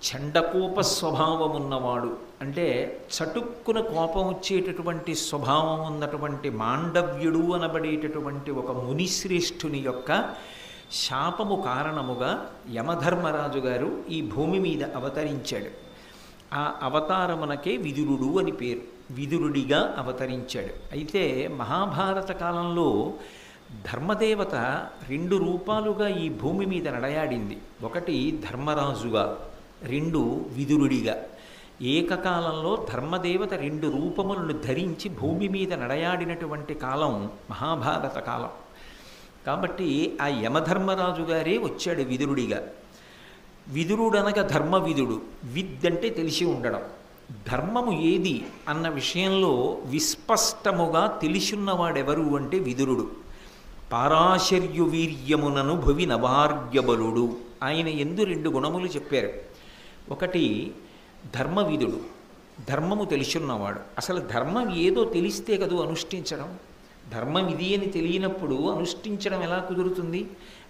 చండకోప స్వభావం ఉన్నవాడు, అంటే చటుక్కున కోపం వచ్చేటటువంటి స్వభావం ఉన్నటువంటి మాండవ్యుడు అనబడేటటువంటి ఒక మునిశ్రేష్ఠుని యొక్క శాపము కారణముగా యమధర్మరాజు గారు ఈ భూమి మీద అవతరించాడు. ఆ అవతారమునకే విదురుడు అని పేరు. విదురుడిగా అవతరించాడు. అయితే మహాభారత కాలంలో ధర్మదేవత రెండు రూపాలుగా ఈ భూమి మీద నడయాడింది. ఒకటి ధర్మరాజుగా, రెండు విదురుడిగా. ఏకకాలంలో ధర్మదేవత రెండు రూపములను ధరించి భూమి మీద నడయాడినటువంటి కాలం మహాభారత కాలం. కాబట్టి ఆ యమధర్మరాజు గారే వచ్చాడు విదురుడిగా. విదురుడనగా ధర్మవిదుడు. విద్ అంటే తెలిసి ఉండడం. ధర్మము ఏది అన్న విషయంలో విస్పష్టముగా తెలిసిన్నవాడెవరు అంటే విదురుడు. పారాశర్యు వీర్యమునను భువి నవార్యబలుడు. ఆయన ఎందు రెండు గుణములు చెప్పారు. ఒకటి ధర్మవిదుడు, ధర్మము తెలిసిన్నవాడు. అసలు ధర్మం ఏదో తెలిస్తే కదూ అనుష్ఠించడం. ధర్మం ఇది అని తెలియనప్పుడు అనుష్ఠించడం ఎలా కుదురుతుంది?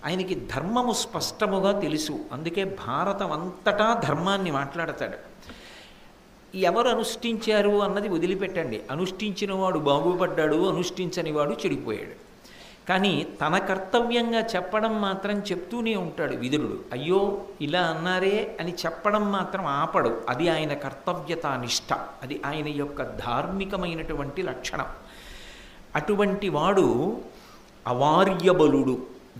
ఆయనకి ధర్మము స్పష్టముగా తెలుసు. అందుకే భారతం అంతటా ధర్మాన్ని మాట్లాడతాడు. ఎవరు అనుష్ఠించారు అన్నది వదిలిపెట్టండి. అనుష్ఠించిన వాడు బాగుపడ్డాడు, అనుష్ఠించని వాడు చెడిపోయాడు. కానీ తన కర్తవ్యంగా చెప్పడం మాత్రం చెప్తూనే ఉంటాడు విదురుడు. అయ్యో ఇలా అన్నారే అని చెప్పడం మాత్రం ఆపడు. అది ఆయన కర్తవ్యతా నిష్ఠ. అది ఆయన యొక్క ధార్మికమైనటువంటి లక్షణం. అటువంటి వాడు అవార్యబలుడు,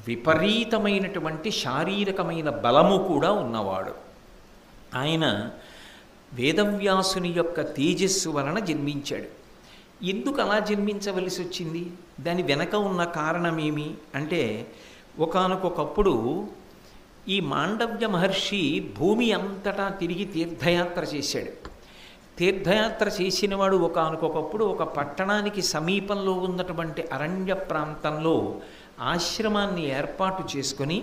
విపరీతమైనటువంటి శారీరకమైన బలము కూడా ఉన్నవాడు. ఆయన వేదవ్యాసుని యొక్క తేజస్సు వలన జన్మించాడు. ఎందుకు అలా జన్మించవలసి వచ్చింది? దాని వెనక ఉన్న కారణమేమి అంటే, ఒకానొకప్పుడు ఈ మాండవ్య మహర్షి భూమి అంతటా తిరిగి తీర్థయాత్ర చేశాడు. తీర్థయాత్ర చేసినవాడు ఒకానొకప్పుడు ఒక పట్టణానికి సమీపంలో ఉన్నటువంటి అరణ్య ప్రాంతంలో ఆశ్రమాన్ని ఏర్పాటు చేసుకొని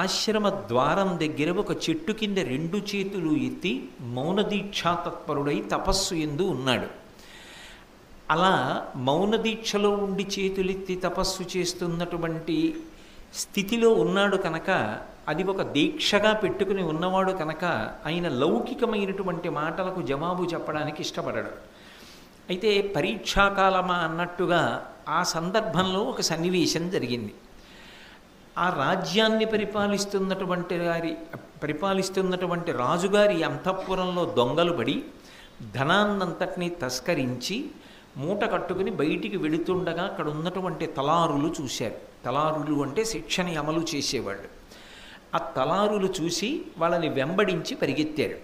ఆశ్రమ ద్వారం దగ్గర ఒక చెట్టు కింద రెండు చేతులు ఎత్తి మౌనదీక్షాతత్పరుడై తపస్సు యందు ఉన్నాడు. అలా మౌనదీక్షలో ఉండి చేతులెత్తి తపస్సు చేస్తున్నటువంటి స్థితిలో ఉన్నాడు కనుక, అది ఒక దీక్షగా పెట్టుకుని ఉన్నవాడు కనుక ఆయన లౌకికమైనటువంటి మాటలకు జవాబు చెప్పడానికి ఇష్టపడడు. అయితే పరీక్షాకాలమా అన్నట్టుగా ఆ సందర్భంలో ఒక సన్నివేశం జరిగింది. ఆ రాజ్యాన్ని పరిపాలిస్తున్నటువంటి రాజుగారి అంతఃపురంలో దొంగలు పడి ధనాన్నంతటినీ తస్కరించి మూట కట్టుకుని బయటికి వెళుతుండగా అక్కడ ఉన్నటువంటి తలారులు చూశారు. తలారులు అంటే శిక్షని అమలు చేసేవాళ్ళు. ఆ తలారులు చూసి వాళ్ళని వెంబడించి పరిగెత్తారు.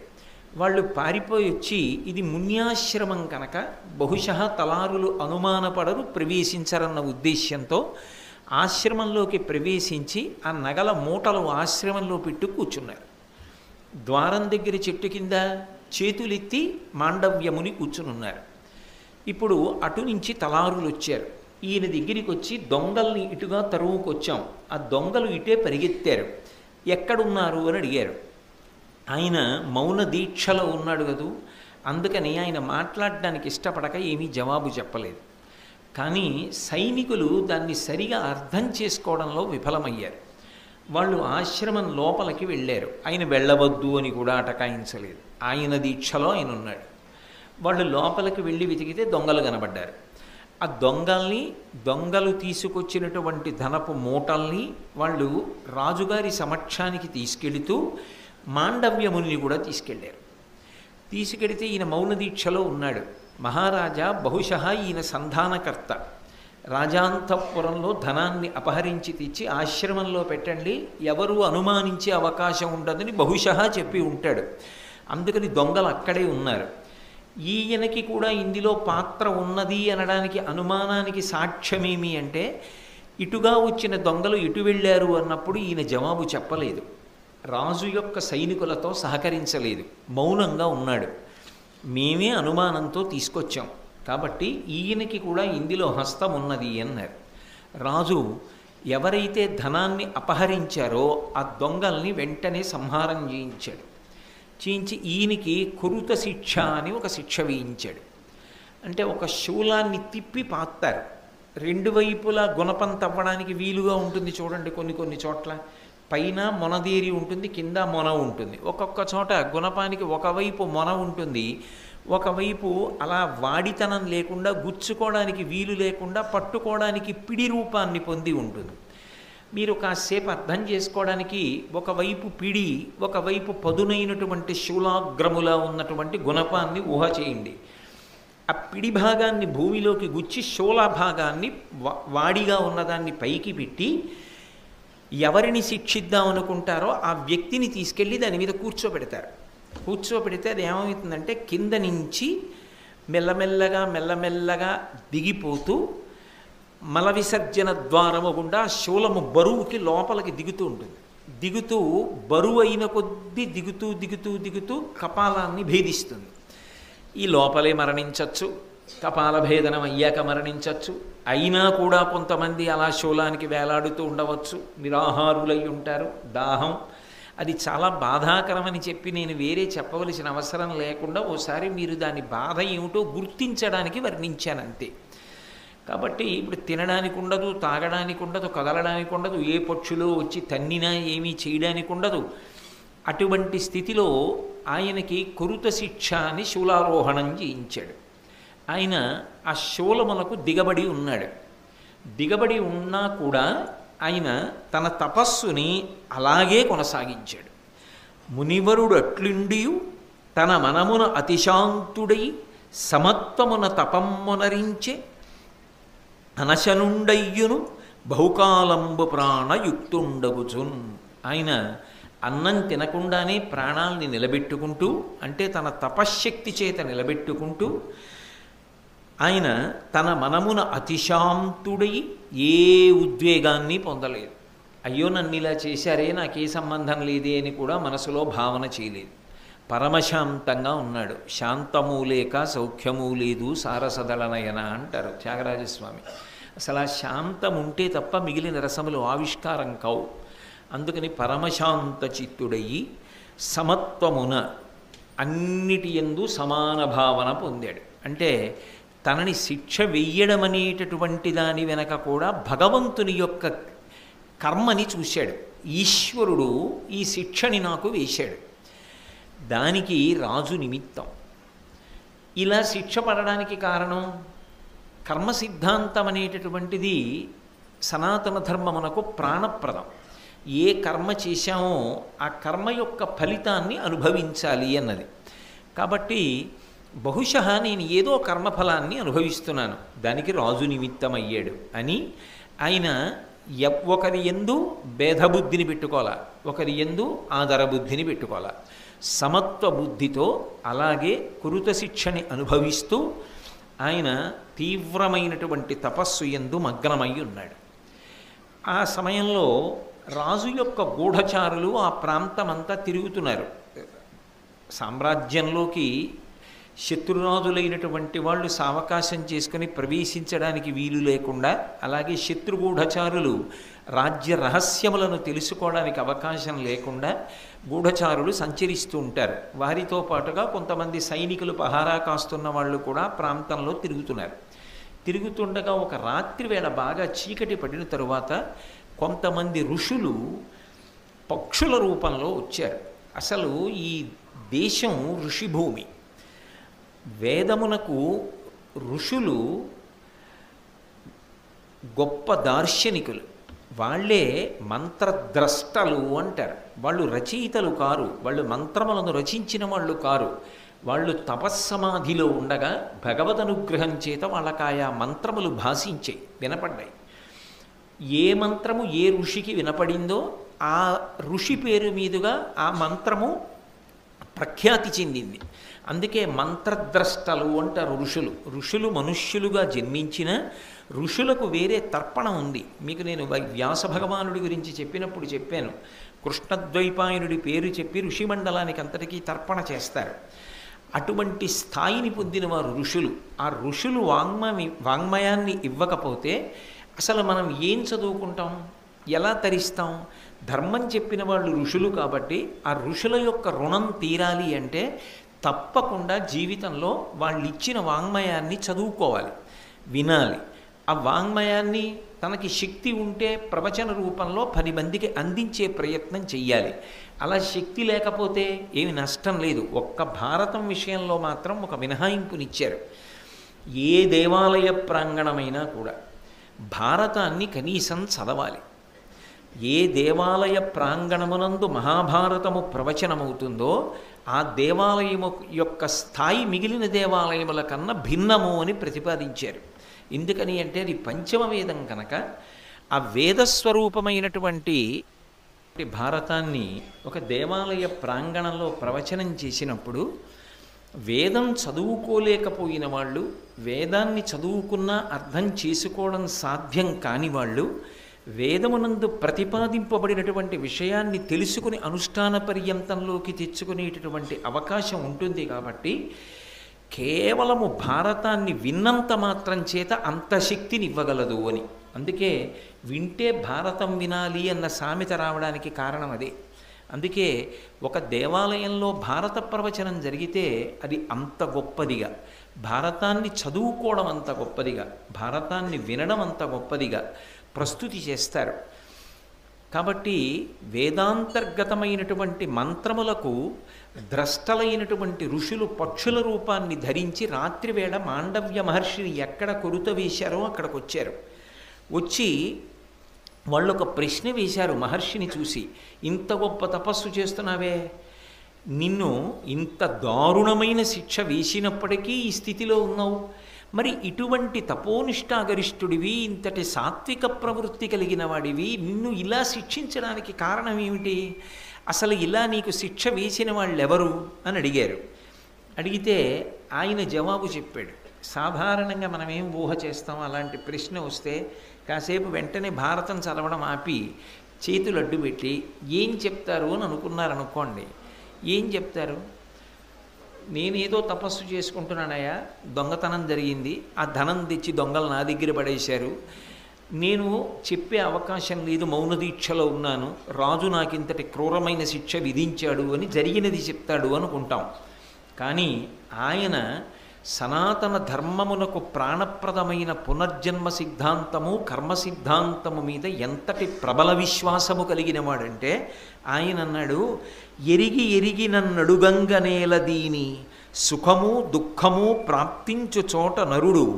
వాళ్ళు పారిపోయి వచ్చి ఇది మున్యాశ్రమం కనుక బహుశः తలారులు అనుమానపడరు, ప్రవేశించరన్న ఉద్దేశ్యంతో ఆశ్రమంలోకి ప్రవేశించి ఆ నగల మూటలు ఆశ్రమంలో పెట్టు కూర్చున్నారు. ద్వారం దగ్గర చెట్టు కింద చేతులెత్తి మాండవ్యముని కూర్చునున్నారు. ఇప్పుడు అటు నుంచి తలారులు వచ్చారు. ఈయన దగ్గరికి వచ్చి దొంగల్ని ఇటుగా తరువుకొచ్చాం. ఆ దొంగలు ఇటే పరిగెత్తారు. ఎక్కడున్నారు అని అడిగారు. ఆయన మౌన దీక్షలో ఉన్నాడు కదూ, అందుకని ఆయన మాట్లాడడానికి ఇష్టపడక ఏమీ జవాబు చెప్పలేదు. కానీ సైనికులు దాన్ని సరిగా అర్థం చేసుకోవడంలో విఫలమయ్యారు. వాళ్ళు ఆశ్రమం లోపలికి వెళ్ళారు. ఆయన వెళ్ళవద్దు అని కూడా అటకాయించలేదు. ఆయన దీక్షలో ఆయన ఉన్నాడు. వాళ్ళు లోపలికి వెళ్ళి వెతికితే దొంగలు కనబడ్డారు. ఆ దొంగలు తీసుకొచ్చినటువంటి ధనపు మూటల్ని వాళ్ళు రాజుగారి సమక్షానికి తీసుకెళుతూ మాండవ్యముని కూడా తీసుకెడితే ఈయన మౌన దీక్షలో ఉన్నాడు. మహారాజా బహుశः ఈయన సంధానకర్త. రాజాంతఃపురంలో ధనాన్ని అపహరించి తెచ్చి ఆశ్రమంలో పెట్టండి, ఎవరూ అనుమానించే అవకాశం ఉండదని బహుశः చెప్పి ఉంటాడు. అందుకని దొంగలు అక్కడే ఉన్నారు. ఈయనకి కూడా ఇందులో పాత్ర ఉన్నది అనడానికి అనుమానానికి సాక్ష్యమేమి అంటే, ఇటుగా వచ్చిన దొంగలు ఇటు వెళ్ళారు అన్నప్పుడు ఈయన జవాబు చెప్పలేదు. రాజు యొక్క సైనికులతో సహకరించలేదు, మౌనంగా ఉన్నాడు. మేమే అనుమానంతో తీసుకొచ్చాం కాబట్టి ఈయనకి కూడా ఇందులో హస్తం ఉన్నది అన్నారు. రాజు ఎవరైతే ధనాన్ని అపహరించారో ఆ దొంగల్ని వెంటనే సంహారం చేయించాడు. చేయించి ఈయనకి కురుత శిక్ష అని ఒక శిక్ష వేయించాడు. అంటే ఒక శూలాన్ని తిప్పి పాతారు. రెండు వైపులా గుణపం తవ్వడానికి వీలుగా ఉంటుంది చూడండి కొన్ని చోట్ల. పైన మొనదేరి ఉంటుంది, కింద మొన ఉంటుంది. ఒక్కొక్క చోట గుణపానికి ఒకవైపు మొన ఉంటుంది, ఒకవైపు అలా వాడితనం లేకుండా, గుచ్చుకోవడానికి వీలు లేకుండా, పట్టుకోవడానికి పిడి రూపాన్ని పొంది ఉంటుంది. మీరు కాసేపు అర్థం చేసుకోవడానికి ఒకవైపు పిడి, ఒకవైపు పదునైనటువంటి శూలాగ్రములా ఉన్నటువంటి గుణపాన్ని ఊహ చేయండి. ఆ పిడి భాగాన్ని భూమిలోకి గుచ్చి శూల భాగాన్ని వాడిగా ఉన్నదాన్ని పైకి పెట్టి ఎవరిని శిక్షిద్దాం అనుకుంటారో ఆ వ్యక్తిని తీసుకెళ్ళి దాని మీద కూర్చోబెడతారు. కూర్చోబెడితే అది ఏమవుతుందంటే కింద నుంచి మెల్లమెల్లగా మెల్లమెల్లగా దిగిపోతూ మల విసర్జన ద్వారము గుండా శూలము బరువుకి లోపలికి దిగుతూ ఉంటుంది. దిగుతూ బరువు అయిన కొద్దీ దిగుతూ దిగుతూ దిగుతూ కపాలాన్ని భేదిస్తుంది. ఈ లోపలే మరణించవచ్చు, కపాల భేదనం అయ్యాక మరణించవచ్చు. అయినా కూడా కొంతమంది అలా శూలానికి వేలాడుతూ ఉండవచ్చు, నిరాహారులై ఉంటారు, దాహం. అది చాలా బాధాకరమని చెప్పి నేను వేరే చెప్పవలసిన అవసరం లేకుండా ఓసారి మీరు దాని బాధ ఏమిటో గుర్తించడానికి వర్ణించానంతే. కాబట్టి ఇప్పుడు తినడానికి ఉండదు, తాగడానికి ఉండదు, కదలడానికి ఉండదు, ఏ పక్షులు వచ్చి తన్నినా ఏమీ చేయడానికి ఉండదు. అటువంటి స్థితిలో ఆయనకి కొరుత శిక్ష అని శూలారోహణం చేయించాడు. ఆయన ఆ శూలములకు దిగబడి ఉన్నాడు. దిగబడి ఉన్నా కూడా ఆయన తన తపస్సుని అలాగే కొనసాగించాడు. మునివరుడు అట్లుండియు తన మనమున అతిశాంతుడై సమత్వమున తపమ్మునరించే అనశనుండయ్యును బహుకాలంబు ప్రాణయుక్తుండగుచున్. ఆయన అన్నం తినకుండానే ప్రాణాలని నిలబెట్టుకుంటూ, అంటే తన తపశ్శక్తి చేత నిలబెట్టుకుంటూ, ఆయన తన మనమున అతిశాంతుడై ఏ ఉద్వేగాన్ని పొందలేదు. అయ్యో నన్ను ఇలా చేశారే, నాకే సంబంధం లేదే అని కూడా మనసులో భావన చేయలేదు. పరమశాంతంగా ఉన్నాడు. శాంతము లేక సౌఖ్యము లేదు సారసదళనయన అంటారు త్యాగరాజస్వామి. అసలు ఆ శాంతం ఉంటే తప్ప మిగిలిన రసములు ఆవిష్కారం కావు. అందుకని పరమశాంత చిత్తుడయి సమత్వమున అన్నిటి యందు సమాన భావన పొందాడు. అంటే తనని శిక్ష వెయ్యడం అనేటటువంటి దాని వెనక కూడా భగవంతుని యొక్క కర్మని చూశాడు. ఈశ్వరుడు ఈ శిక్షని నాకు వేశాడు, దానికి రాజు నిమిత్తం. ఇలా శిక్ష పడడానికి కారణం కర్మ సిద్ధాంతం అనేటటువంటిది సనాతన ధర్మమునకు ప్రాణప్రదం. ఏ కర్మ చేశామో ఆ కర్మ యొక్క ఫలితాన్ని అనుభవించాలి అన్నది. కాబట్టి బహుశः నేను ఏదో కర్మఫలాన్ని అనుభవిస్తున్నాను, దానికి రాజు నిమిత్తమయ్యాడు అని ఆయన ఒకరి యందు భేదబుద్ధిని పెట్టుకోవాలా, ఒకరి యందు ఆదరబుద్ధిని పెట్టుకోవాలా. సమత్వ బుద్ధితో అలాగే కురుత శిక్షని అనుభవిస్తూ ఆయన తీవ్రమైనటువంటి తపస్సు యందు మగ్నమై ఉన్నాడు. ఆ సమయంలో రాజు యొక్క గూఢచారులు ఆ ప్రాంతమంతా తిరుగుతున్నారు. సామ్రాజ్యంలోకి శత్రురాజులైనటువంటి వాళ్ళు సావకాశం చేసుకుని ప్రవేశించడానికి వీలు లేకుండా, అలాగే శత్రుగూఢచారులు రాజ్య రహస్యములను తెలుసుకోవడానికి అవకాశం లేకుండా గూఢచారులు సంచరిస్తూ ఉంటారు. వారితో పాటుగా కొంతమంది సైనికులు పహారా కాస్తున్న వాళ్ళు కూడా ప్రాంతంలో తిరుగుతున్నారు. తిరుగుతుండగా ఒక రాత్రి వేళ బాగా చీకటి పడిన తరువాత కొంతమంది ఋషులు పక్షుల రూపంలో వచ్చారు. అసలు ఈ దేశం ఋషిభూమి. వేదమునకు ఋషులు గొప్ప దార్శనికులు. వాళ్ళే మంత్రద్రష్టలు అంటారు. వాళ్ళు రచయితలు కారు, వాళ్ళు మంత్రములను రచించిన వాళ్ళు కారు. వాళ్ళు తపస్సమాధిలో ఉండగా భగవద్ అనుగ్రహం చేత వాళ్ళకాయా మంత్రములు భాషించాయి, వినపడ్డాయి. ఏ మంత్రము ఏ ఋషికి వినపడిందో ఆ ఋషి పేరు మీదుగా ఆ మంత్రము ప్రఖ్యాతి చెందింది. అందుకే మంత్రద్రష్టలు అంటారు ఋషులు. ఋషులు మనుష్యులుగా జన్మించిన ఋషులకు వేరే తర్పణం ఉంది. మీకు నేను వ్యాస భగవానుడి గురించి చెప్పినప్పుడు చెప్పాను. కృష్ణద్వైపాయనుడి పేరు చెప్పి ఋషిమండలానికి అంతటికీ తర్పణ చేస్తారు. అటువంటి స్థాయిని పొందిన వారు ఋషులు. ఆ ఋషులు వాంగ్మయాన్ని ఇవ్వకపోతే అసలు మనం ఏం చదువుకుంటాం, ఎలా తరిస్తాం? ధర్మం చెప్పిన వాళ్ళు ఋషులు కాబట్టి ఆ ఋషుల యొక్క రుణం తీరాలి అంటే తప్పకుండా జీవితంలో వాళ్ళు ఇచ్చిన వాంగ్మయాన్ని చదువుకోవాలి, వినాలి. ఆ వాంగ్మయాన్ని తనకి శక్తి ఉంటే ప్రవచన రూపంలో 10 మందికి అందించే ప్రయత్నం చెయ్యాలి. అలా శక్తి లేకపోతే ఏమి నష్టం లేదు. ఒక్క భారతం విషయంలో మాత్రం ఒక మినహాయింపునిచ్చారు. ఏ దేవాలయ ప్రాంగణమైనా కూడా భారతాన్ని కనీసం చదవాలి. ఏ దేవాలయ ప్రాంగణమునందు మహాభారతము ప్రవచనమవుతుందో ఆ దేవాలయము యొక్క స్థాయి మిగిలిన దేవాలయముల కన్నా భిన్నము అని ప్రతిపాదించారు. ఎందుకని అంటే అది పంచమ వేదం కనుక ఆ వేదస్వరూపమైనటువంటి భారతాన్ని ఒక దేవాలయ ప్రాంగణంలో ప్రవచనం చేసినప్పుడు వేదం చదువుకోలేకపోయిన వాళ్ళు, వేదాన్ని చదువుకున్నా అర్థం చేసుకోవడం సాధ్యం కాని వాళ్ళు వేదమునందు ప్రతిపాదింపబడినటువంటి విషయాన్ని తెలుసుకుని అనుష్ఠాన పర్యంతంలోకి తెచ్చుకునేటటువంటి అవకాశం ఉంటుంది. కాబట్టి కేవలము భారతాన్ని విన్నంత మాత్రం చేత అంత శక్తిని ఇవ్వగలదు అని. అందుకే వింటే భారతం వినాలి అన్న సామెత రావడానికి కారణం అదే. అందుకే ఒక దేవాలయంలో భారత ప్రవచనం జరిగితే అది అంత గొప్పదిగా, భారతాన్ని చదువుకోవడం అంత గొప్పదిగా, భారతాన్ని వినడం అంత గొప్పదిగా ప్రస్తుతి చేస్తారు. కాబట్టి వేదాంతర్గతమైనటువంటి మంత్రములకు ద్రష్టలైనటువంటి ఋషులు పక్షుల రూపాన్ని ధరించి రాత్రివేళ మాండవ్య మహర్షిని ఎక్కడ కొరుత వేశారో అక్కడికి వచ్చారు. వచ్చి వాళ్ళు ఒక ప్రశ్న వేశారు మహర్షిని చూసి, ఇంత గొప్ప తపస్సు చేస్తున్నావే, నిన్ను ఇంత దారుణమైన శిక్ష వేసినప్పటికీ ఈ స్థితిలో ఉన్నావు, మరి ఇటువంటి తపోనిష్టాగరిష్ఠుడివి, ఇంతటి సాత్విక ప్రవృత్తి కలిగిన వాడివి, నిన్ను ఇలా శిక్షించడానికి కారణం ఏమిటి, అసలు ఇలా నీకు శిక్ష వేసిన వాళ్ళు ఎవరు అని అడిగారు. అడిగితే ఆయన జవాబు చెప్పాడు. సాధారణంగా మనం ఏం ఊహ చేస్తాం, అలాంటి ప్రశ్న వస్తే కాసేపు వెంటనే భారతం చదవడం ఆపి చేతులు అడ్డు పెట్టి ఏం చెప్తారు అని అనుకున్నారనుకోండి. ఏం చెప్తారు, నేనేదో తపస్సు చేసుకుంటున్నానయ్యా, దొంగతనం జరిగింది, ఆ ధనం తెచ్చి దొంగలు నా దగ్గర పడేశారు, నేను చెప్పే అవకాశం లేదు, మౌన దీక్షలో ఉన్నాను, రాజు నాకింతటి క్రూరమైన శిక్ష విధించాడు అని జరిగినది చెప్తాడు అనుకుంటాం. కానీ ఆయన సనాతన ధర్మమునకు ప్రాణప్రదమైన పునర్జన్మ సిద్ధాంతము, కర్మ సిద్ధాంతము మీద ఎంతటి ప్రబల విశ్వాసము కలిగిన వాడంటే ఆయన అన్నాడు, ఎరిగి ఎరిగి నన్నడుగంగనేల దీని సుఖము దుఃఖము ప్రాప్తించు చోట నరుడు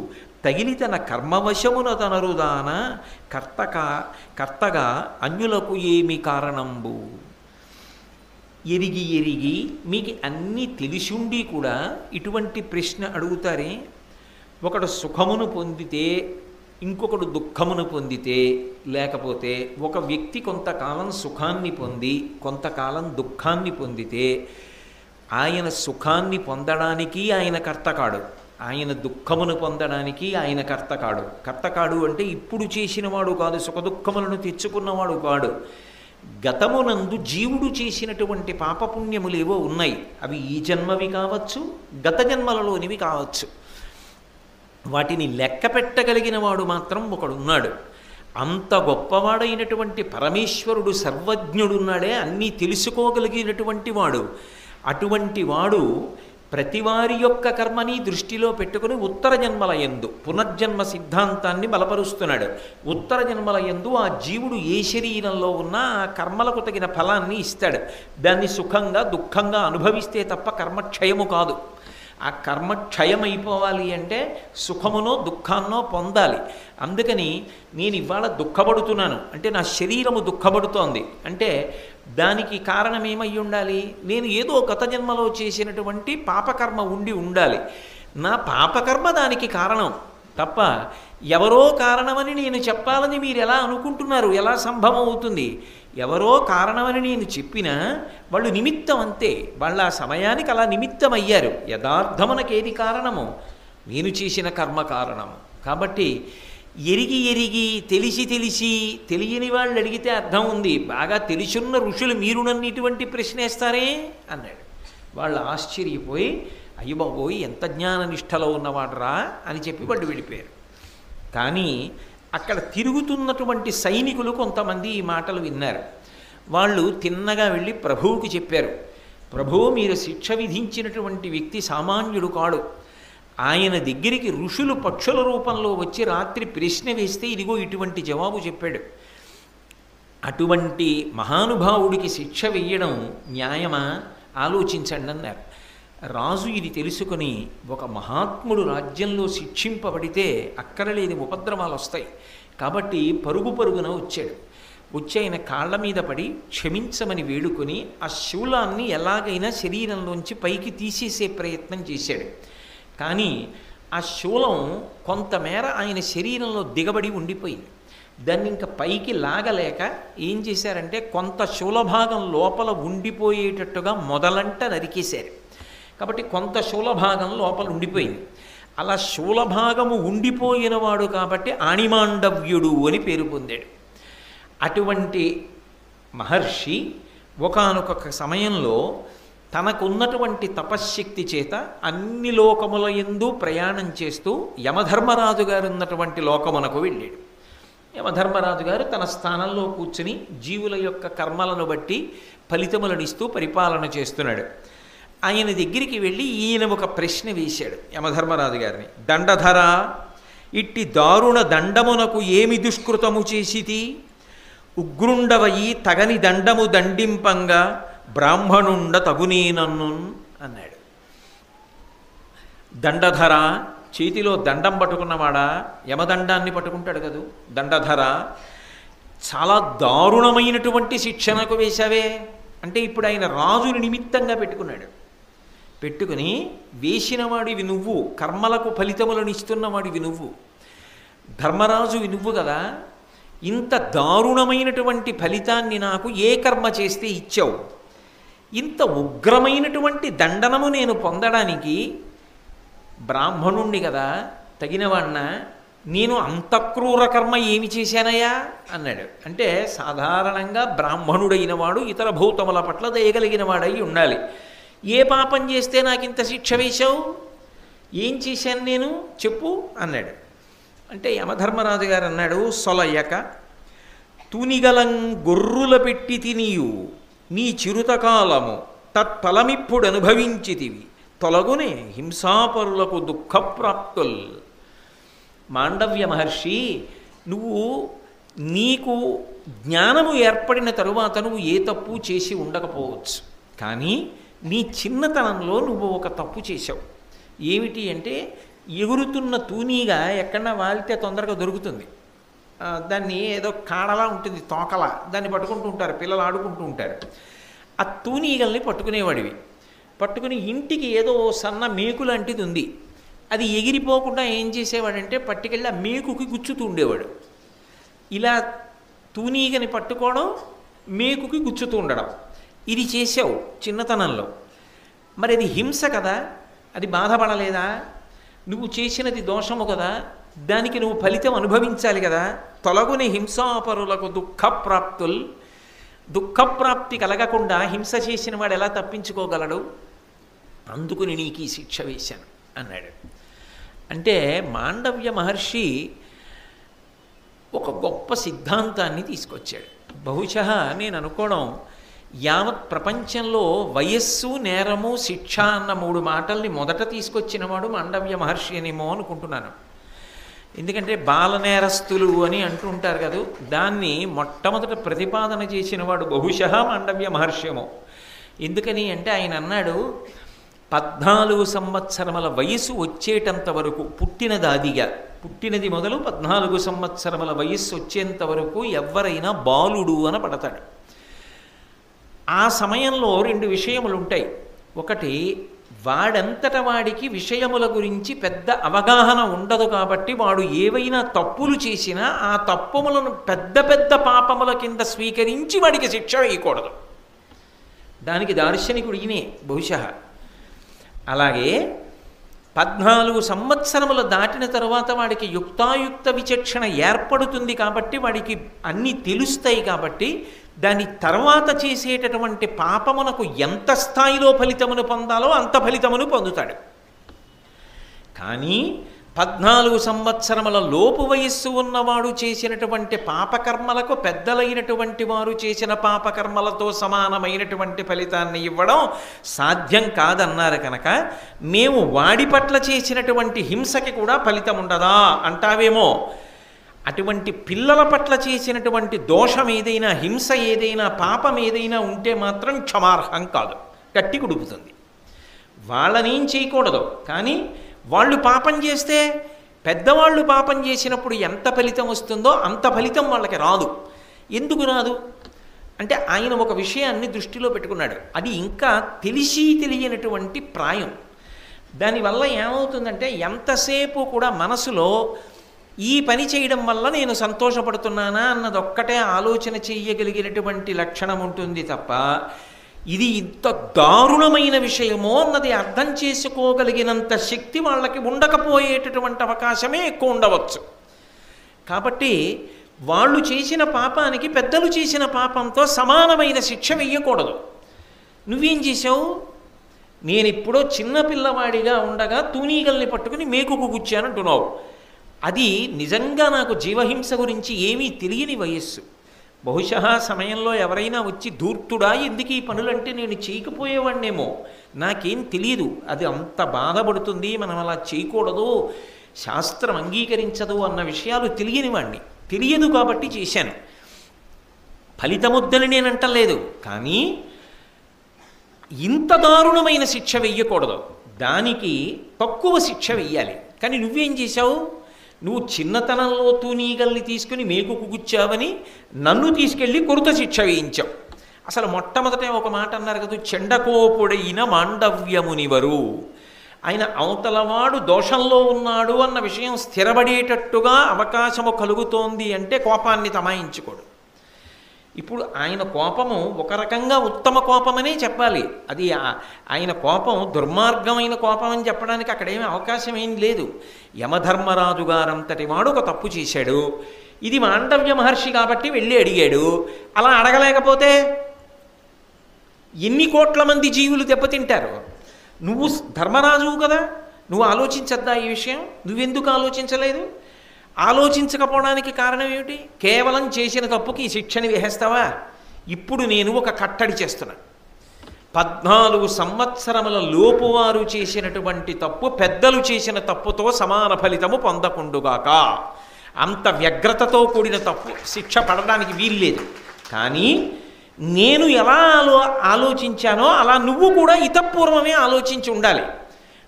తగిలి తన కర్మవశమున తనరుదాన కర్తగా అన్యులకు ఏమి కారణంబు. ఎరిగి ఎరిగి మీకు అన్నీ తెలిసిండి కూడా ఇటువంటి ప్రశ్న అడుగుతారే, ఒకడు సుఖమును పొందితే ఇంకొకడు దుఃఖమును పొందితే, లేకపోతే ఒక వ్యక్తి కొంతకాలం సుఖాన్ని పొంది కొంతకాలం దుఃఖాన్ని పొందితే ఆయన సుఖాన్ని పొందడానికి ఆయన కర్తకాడు, ఆయన దుఃఖమును పొందడానికి ఆయన కర్తకాడు. కర్తకాడు అంటే ఇప్పుడు చేసినవాడు కాదు, సుఖదుఖములను తెచ్చుకున్నవాడు కాడు. గతమునందు జీవుడు చేసినటువంటి పాపపుణ్యములేవో ఉన్నాయి, అవి ఈ జన్మవి కావచ్చు, గత జన్మలలోనివి కావచ్చు. వాటిని లెక్క పెట్టగలిగిన వాడు మాత్రం ఒకడున్నాడు. అంత గొప్పవాడైనటువంటి పరమేశ్వరుడు సర్వజ్ఞుడున్నాడే, అన్నీ తెలుసుకోగలిగినటువంటి వాడు. అటువంటి వాడు ప్రతివారి యొక్క కర్మని దృష్టిలో పెట్టుకుని ఉత్తర జన్మల యందు పునర్జన్మ సిద్ధాంతాన్ని బలపరుస్తున్నాడు. ఉత్తర జన్మల యందు ఆ జీవుడు ఏ శరీరంలో ఉన్నా ఆ కర్మలకు తగిన ఫలాన్ని ఇస్తాడు. దాన్ని సుఖంగా దుఃఖంగా అనుభవిస్తే తప్ప కర్మక్షయము కాదు. ఆ కర్మక్షయమైపోవాలి అంటే సుఖమునో దుఃఖాన్నో పొందాలి. అందుకని నేను ఇవాళ దుఃఖపడుతున్నాను అంటే నా శరీరము దుఃఖపడుతోంది అంటే దానికి కారణం ఏమై ఉండాలి, నేను ఏదో గత జన్మలో చేసినటువంటి పాపకర్మ ఉండాలి. నా పాపకర్మ దానికి కారణం తప్ప ఎవరో కారణమని నేను చెప్పాలని మీరు ఎలా అనుకుంటున్నారు, ఎలా సంభవం అవుతుంది? ఎవరో కారణమని నేను చెప్పినా వాళ్ళు నిమిత్తం అంతే, వాళ్ళ ఆ సమయానికి అలా నిమిత్తం అయ్యారు. యథార్థమునకేది కారణము? నేను చేసిన కర్మ కారణము. కాబట్టి ఎరిగి ఎరిగి తెలిసి తెలిసి తెలియని వాళ్ళు అడిగితే అర్థం ఉంది, బాగా తెలిసున్న ఋషులు మీరు నన్ను ఇటువంటి ప్రశ్నేస్తారే అన్నాడు. వాళ్ళు ఆశ్చర్యపోయి అయ్య బాబోయ్ ఎంత జ్ఞాననిష్టలో ఉన్నవాడరా అని చెప్పి వాళ్ళు వెళ్ళిపోయారు. కానీ అక్కడ తిరుగుతున్నటువంటి సైనికులు కొంతమంది ఈ మాటలు విన్నారు. వాళ్ళు తిన్నగా వెళ్ళి ప్రభువుకి చెప్పారు, ప్రభు మీరు శిక్ష విధించినటువంటి వ్యక్తి సామాన్యుడు కాడు, ఆయన దగ్గరికి ఋషులు పక్షుల రూపంలో వచ్చి రాత్రి ప్రశ్న వేస్తే ఇదిగో ఇటువంటి జవాబు చెప్పాడు. అటువంటి మహానుభావుడికి శిక్ష వెయ్యడం న్యాయమా? ఆలోచించండి అన్నారు. రాజు ఇది తెలుసుకొని ఒక మహాత్ముడు రాజ్యంలో శిక్షింపబడితే అక్కడ లేని ఉపద్రవాలు వస్తాయి కాబట్టి పరుగు పరుగున వచ్చాడు. వచ్చి ఆయన కాళ్ళ మీద పడి క్షమించమని వేడుకొని ఆ శూలాన్ని ఎలాగైనా శరీరంలోంచి పైకి తీసేసే ప్రయత్నం చేశాడు. కానీ ఆ శూలం కొంతమేర ఆయన శరీరంలో దిగబడి ఉండిపోయింది. దాన్ని ఇంకా పైకి లాగలేక ఏం చేశారంటే కొంత శూలభాగం లోపల ఉండిపోయేటట్టుగా మొదలంట నరికేశారు. కాబట్టి కొంత శూలభాగం లోపల ఉండిపోయింది. అలా శూలభాగము ఉండిపోయినవాడు కాబట్టి ఆణిమాండవ్యుడు అని పేరు పొందాడు. అటువంటి మహర్షి ఒకానొక సమయంలో తనకున్నటువంటి తపశ్శక్తి చేత అన్ని లోకముల యందు ప్రయాణం చేస్తూ యమధర్మరాజు గారు ఉన్నటువంటి లోకమునకు వెళ్ళాడు. యమధర్మరాజు గారు తన స్థానంలో కూర్చుని జీవుల యొక్క కర్మలను బట్టి ఫలితములనిస్తూ పరిపాలన చేస్తున్నాడు. ఆయన దగ్గరికి వెళ్ళి ఈయన ఒక ప్రశ్న వేశాడు యమధర్మరాజు గారిని. దండధర, ఇట్టి దారుణ దండమునకు ఏమి దుష్కృతము చేసితి? ఉగ్రుండవయి తగని దండము దండింపంగా బ్రాహ్మణుండ తగునేనన్ను అన్నాడు. దండధర, చేతిలో దండం పట్టుకున్నవాడా యమదండాన్ని పట్టుకుంటాడు కదూ. దండధర, చాలా దారుణమైనటువంటి శిక్షణకు వేశావే అంటే ఇప్పుడు ఆయన రాజుని నిమిత్తంగా పెట్టుకున్నాడు. పెట్టుకుని వేసినవాడివి నువ్వు, కర్మలకు ఫలితములను ఇస్తున్నవాడివి నువ్వు, ధర్మరాజువి నువ్వు కదా. ఇంత దారుణమైనటువంటి ఫలితాన్ని నాకు ఏ కర్మ చేస్తే ఇచ్చావు? ఇంత ఉగ్రమైనటువంటి దండనము నేను పొందడానికి బ్రాహ్మణుణ్ణి కదా, తగినవాణ్ణ, నేను అంత క్రూర కర్మ ఏమి చేశానయ్యా అన్నాడు. అంటే సాధారణంగా బ్రాహ్మణుడైన వాడు ఇతర భూతముల పట్ల దయగలిగిన వాడై ఉండాలి. ఏ పాపం చేస్తే నాకు ఇంత శిక్ష వేశావు? ఏం చేశాను నేను చెప్పు అన్నాడు. అంటే యమధర్మరాజు గారు అన్నాడు, సొలయక తూనిగలం గొర్రుల పెట్టి తినియు నీ చిరుతకాలము తత్ఫలమిప్పుడు అనుభవించితివి తొలగునే హింసాపరులకు దుఃఖప్రాప్తుల్. మాండవ్య మహర్షి, నువ్వు నీకు జ్ఞానము ఏర్పడిన తరువాత నువ్వు ఏ తప్పు చేసి ఉండకపోవచ్చు, కానీ నీ చిన్నతనంలో నువ్వు ఒక తప్పు చేశావు. ఏమిటి అంటే ఎగురుతున్న తూనీగా ఎక్కడన్నా వాలితే తొందరగా దొరుకుతుంది. దాన్ని ఏదో కాడలా ఉంటుంది, తోకలా, దాన్ని పట్టుకుంటూ ఉంటారు పిల్లలు, ఆడుకుంటూ ఉంటారు. ఆ తూనీగల్ని పట్టుకునేవాడివి. పట్టుకుని ఇంటికి ఏదో సన్న మేకు లాంటిది ఉంది, అది ఎగిరిపోకుండా ఏం చేసేవాడంటే పట్టుకెళ్ళి ఆ మేకుకి గుచ్చుతూ ఉండేవాడు. ఇలా తూనీగని పట్టుకోవడం, మేకుకి గుచ్చుతూ ఉండడం, ఇది చేసావు చిన్నతనంలో. మరి అది హింస కదా, అది బాధపడలేదా? నువ్వు చేసినది దోషము కదా, దానికి నువ్వు ఫలితం అనుభవించాలి కదా. తొలగుని హింసాపరులకు దుఃఖప్రాప్తుల్. దుఃఖప్రాప్తి కలగకుండా హింస చేసిన వాడు ఎలా తప్పించుకోగలడు? అందుకుని నీకు ఈ శిక్ష వేశాను అన్నాడు. అంటే మాండవ్య మహర్షి ఒక గొప్ప సిద్ధాంతాన్ని తీసుకొచ్చాడు. బహుశः నేను అనుకోవడం, యావత్ ప్రపంచంలో వయస్సు, నేరము, శిక్ష అన్న 3 మాటల్ని మొదట తీసుకొచ్చినవాడు మాండవ్య మహర్షి అనేమో అనుకుంటున్నాను. ఎందుకంటే బాలనేరస్తులు అని అంటుంటారు కదా, దాన్ని మొట్టమొదట ప్రతిపాదన చేసినవాడు బహుశः మాండవ్య మహర్షేమో. ఎందుకని అంటే ఆయన అన్నాడు, 14 సంవత్సరముల వయసు వచ్చేటంత వరకు, పుట్టినది మొదలు 14 సంవత్సరముల వయస్సు వచ్చేంత వరకు ఎవరైనా బాలుడు అని పడతాడు. ఆ సమయంలో 2 విషయములు ఉంటాయి. ఒకటి, వాడంతట వాడికి విషయముల గురించి పెద్ద అవగాహన ఉండదు కాబట్టి వాడు ఏవైనా తప్పులు చేసినా ఆ తప్పులను పెద్ద పెద్ద పాపముల కింద స్వీకరించి వాడికి శిక్ష వేయకూడదు. దానికి దార్శనికుడు ఈయనే బహుశः. అలాగే 14 సంవత్సరములు దాటిన తరువాత వాడికి యుక్తాయుక్త విచక్షణ ఏర్పడుతుంది కాబట్టి వాడికి అన్నీ తెలుస్తాయి కాబట్టి దాని తర్వాత చేసేటటువంటి పాపమునకు ఎంత స్థాయిలో ఫలితమును పొందాలో అంత ఫలితమును పొందుతాడు. కానీ 14 సంవత్సరముల లోపు వయస్సు ఉన్నవాడు చేసినటువంటి పాపకర్మలకు పెద్దలైనటువంటి వారు చేసిన పాపకర్మలతో సమానమైనటువంటి ఫలితాన్ని ఇవ్వడం సాధ్యం కాదన్నారు కనుక మేము వాడి పట్ల చేసినటువంటి హింసకి కూడా ఫలితం ఉండదా అంటావేమో. అటువంటి పిల్లల పట్ల చేసినటువంటి దోషం ఏదైనా, హింస ఏదైనా, పాపం ఏదైనా ఉంటే మాత్రం క్షమార్హం కాదు, గట్టి కుడుపుతుంది. వాళ్ళనేం చేయకూడదు, కానీ వాళ్ళు పాపం చేస్తే, పెద్దవాళ్ళు పాపం చేసినప్పుడు ఎంత ఫలితం వస్తుందో అంత ఫలితం వాళ్ళకి రాదు. ఎందుకు రాదు అంటే ఆయన ఒక విషయాన్ని దృష్టిలో పెట్టుకున్నాడు. అది ఇంకా తెలిసి తెలియనటువంటి ప్రాయం. దానివల్ల ఏమవుతుందంటే ఎంతసేపు కూడా మనసులో ఈ పని చేయడం వల్ల నేను సంతోషపడుతున్నానా అన్నదొక్కటే ఆలోచన చేయగలిగినటువంటి లక్షణం ఉంటుంది తప్ప ఇది ఇంత దారుణమైన విషయమో అన్నది అర్థం చేసుకోగలిగినంత శక్తి వాళ్ళకి ఉండకపోయేటటువంటి అవకాశమే ఎక్కువ ఉండవచ్చు. కాబట్టి వాళ్ళు చేసిన పాపానికి పెద్దలు చేసిన పాపంతో సమానమైన శిక్ష వెయ్యకూడదు. నువ్వేం చేశావు? నేనిప్పుడో చిన్నపిల్లవాడిగా ఉండగా తూనీగల్ని పట్టుకుని మేకుకు గుచ్చానంటున్నావు. అది నిజంగా నాకు జీవహింస గురించి ఏమీ తెలియని వయస్సు. బహుశా సమయంలో ఎవరైనా వచ్చి ధూర్తుడా ఎందుకు ఈ పనులంటే నేను చేయకపోయేవాడినేమో, నాకేం తెలియదు. అది అంత బాధపడుతుంది, మనం అలా చేయకూడదు, శాస్త్రం అంగీకరించదు అన్న విషయాలు తెలియనివాడిని. తెలియదు కాబట్టి చేశాను. ఫలితముద్దని నేను అంటలేదు, కానీ ఇంత దారుణమైన శిక్ష వెయ్యకూడదు, దానికి తక్కువ శిక్ష వెయ్యాలి. కానీ నువ్వేం చేశావు? నువ్వు చిన్నతనంలో తూనీగల్ని తీసుకుని మేకుకు గుచ్చావని నన్ను తీసుకెళ్ళి కొరుత శిక్ష వేయించావు. అసలు మొట్టమొదట ఒక మాట అన్నారు కదా, చెండకోపుడైన మాండవ్యమునివరు. ఆయన అవతలవాడు దోషంలో ఉన్నాడు అన్న విషయం స్థిరపడేటట్టుగా అవకాశము కలుగుతోంది అంటే కోపాన్ని తమాయించుకోడు. ఇప్పుడు ఆయన కోపము ఒక రకంగా ఉత్తమ కోపమనే చెప్పాలి. అది ఆయన కోపం దుర్మార్గమైన కోపం అని చెప్పడానికి అక్కడేమీ అవకాశం ఏం లేదు. యమధర్మరాజు గారంతటి వాడు ఒక తప్పు చేశాడు, ఇది మాండవ్య మహర్షి కాబట్టి వెళ్ళి అడిగాడు. అలా అడగలేకపోతే ఎన్ని కోట్ల మంది జీవులు దెబ్బతింటారు? నువ్వు ధర్మరాజువు కదా, నువ్వు ఆలోచించద్దా ఈ విషయం? నువ్వెందుకు ఆలోచించలేదు? ఆలోచించకపోవడానికి కారణం ఏమిటి? కేవలం చేసిన తప్పుకి ఈ శిక్షని వేసేస్తావా? ఇప్పుడు నేను ఒక కట్టడి చేస్తున్నాను. 14 సంవత్సరముల లోపు వారు చేసినటువంటి తప్పు పెద్దలు చేసిన తప్పుతో సమాన ఫలితము పొందకుండుగాక. అంత వ్యగ్రతతో కూడిన తప్పు శిక్ష పడడానికి వీల్లేదు. కానీ నేను ఎలా ఆలోచించానో అలా నువ్వు కూడా ఇతపూర్వమే ఆలోచించి ఉండాలి.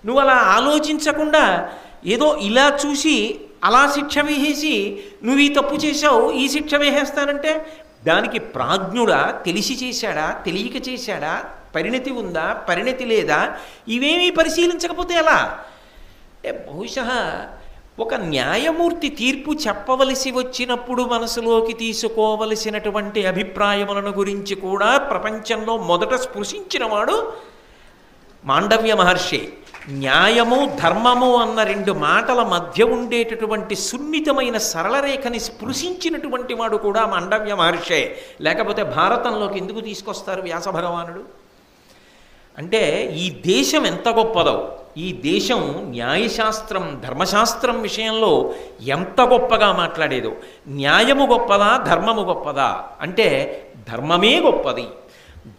నువ్వు అలా ఆలోచించకుండా ఏదో ఇలా చూసి అలా శిక్ష వేసేసి నువ్వు ఈ తప్పు చేశావు ఈ శిక్ష వేసేస్తానంటే దానికి ప్రాజ్ఞుడా, తెలిసి చేశాడా, తెలియక చేశాడా, పరిణతి ఉందా, పరిణతి లేదా, ఇవేమీ పరిశీలించకపోతే ఎలా? అంటే బహుశా ఒక న్యాయమూర్తి తీర్పు చెప్పవలసి వచ్చినప్పుడు మనసులోకి తీసుకోవలసినటువంటి అభిప్రాయములను గురించి కూడా ప్రపంచంలో మొదట స్పృశించినవాడు మాండవ్య మహర్షి. న్యాయము ధర్మము అన్న 2 మాటల మధ్య ఉండేటటువంటి సున్నితమైన సరళరేఖని స్పృశించినటువంటి వాడు కూడా మాండవ్య మహర్షే. లేకపోతే భారతంలోకి ఎందుకు తీసుకొస్తారు వ్యాస భగవానుడు? అంటే ఈ దేశం ఎంత గొప్పదో, ఈ దేశం న్యాయశాస్త్రం ధర్మశాస్త్రం విషయంలో ఎంత గొప్పగా మాట్లాడేదో. న్యాయము గొప్పదా, ధర్మము గొప్పదా అంటే ధర్మమే గొప్పది.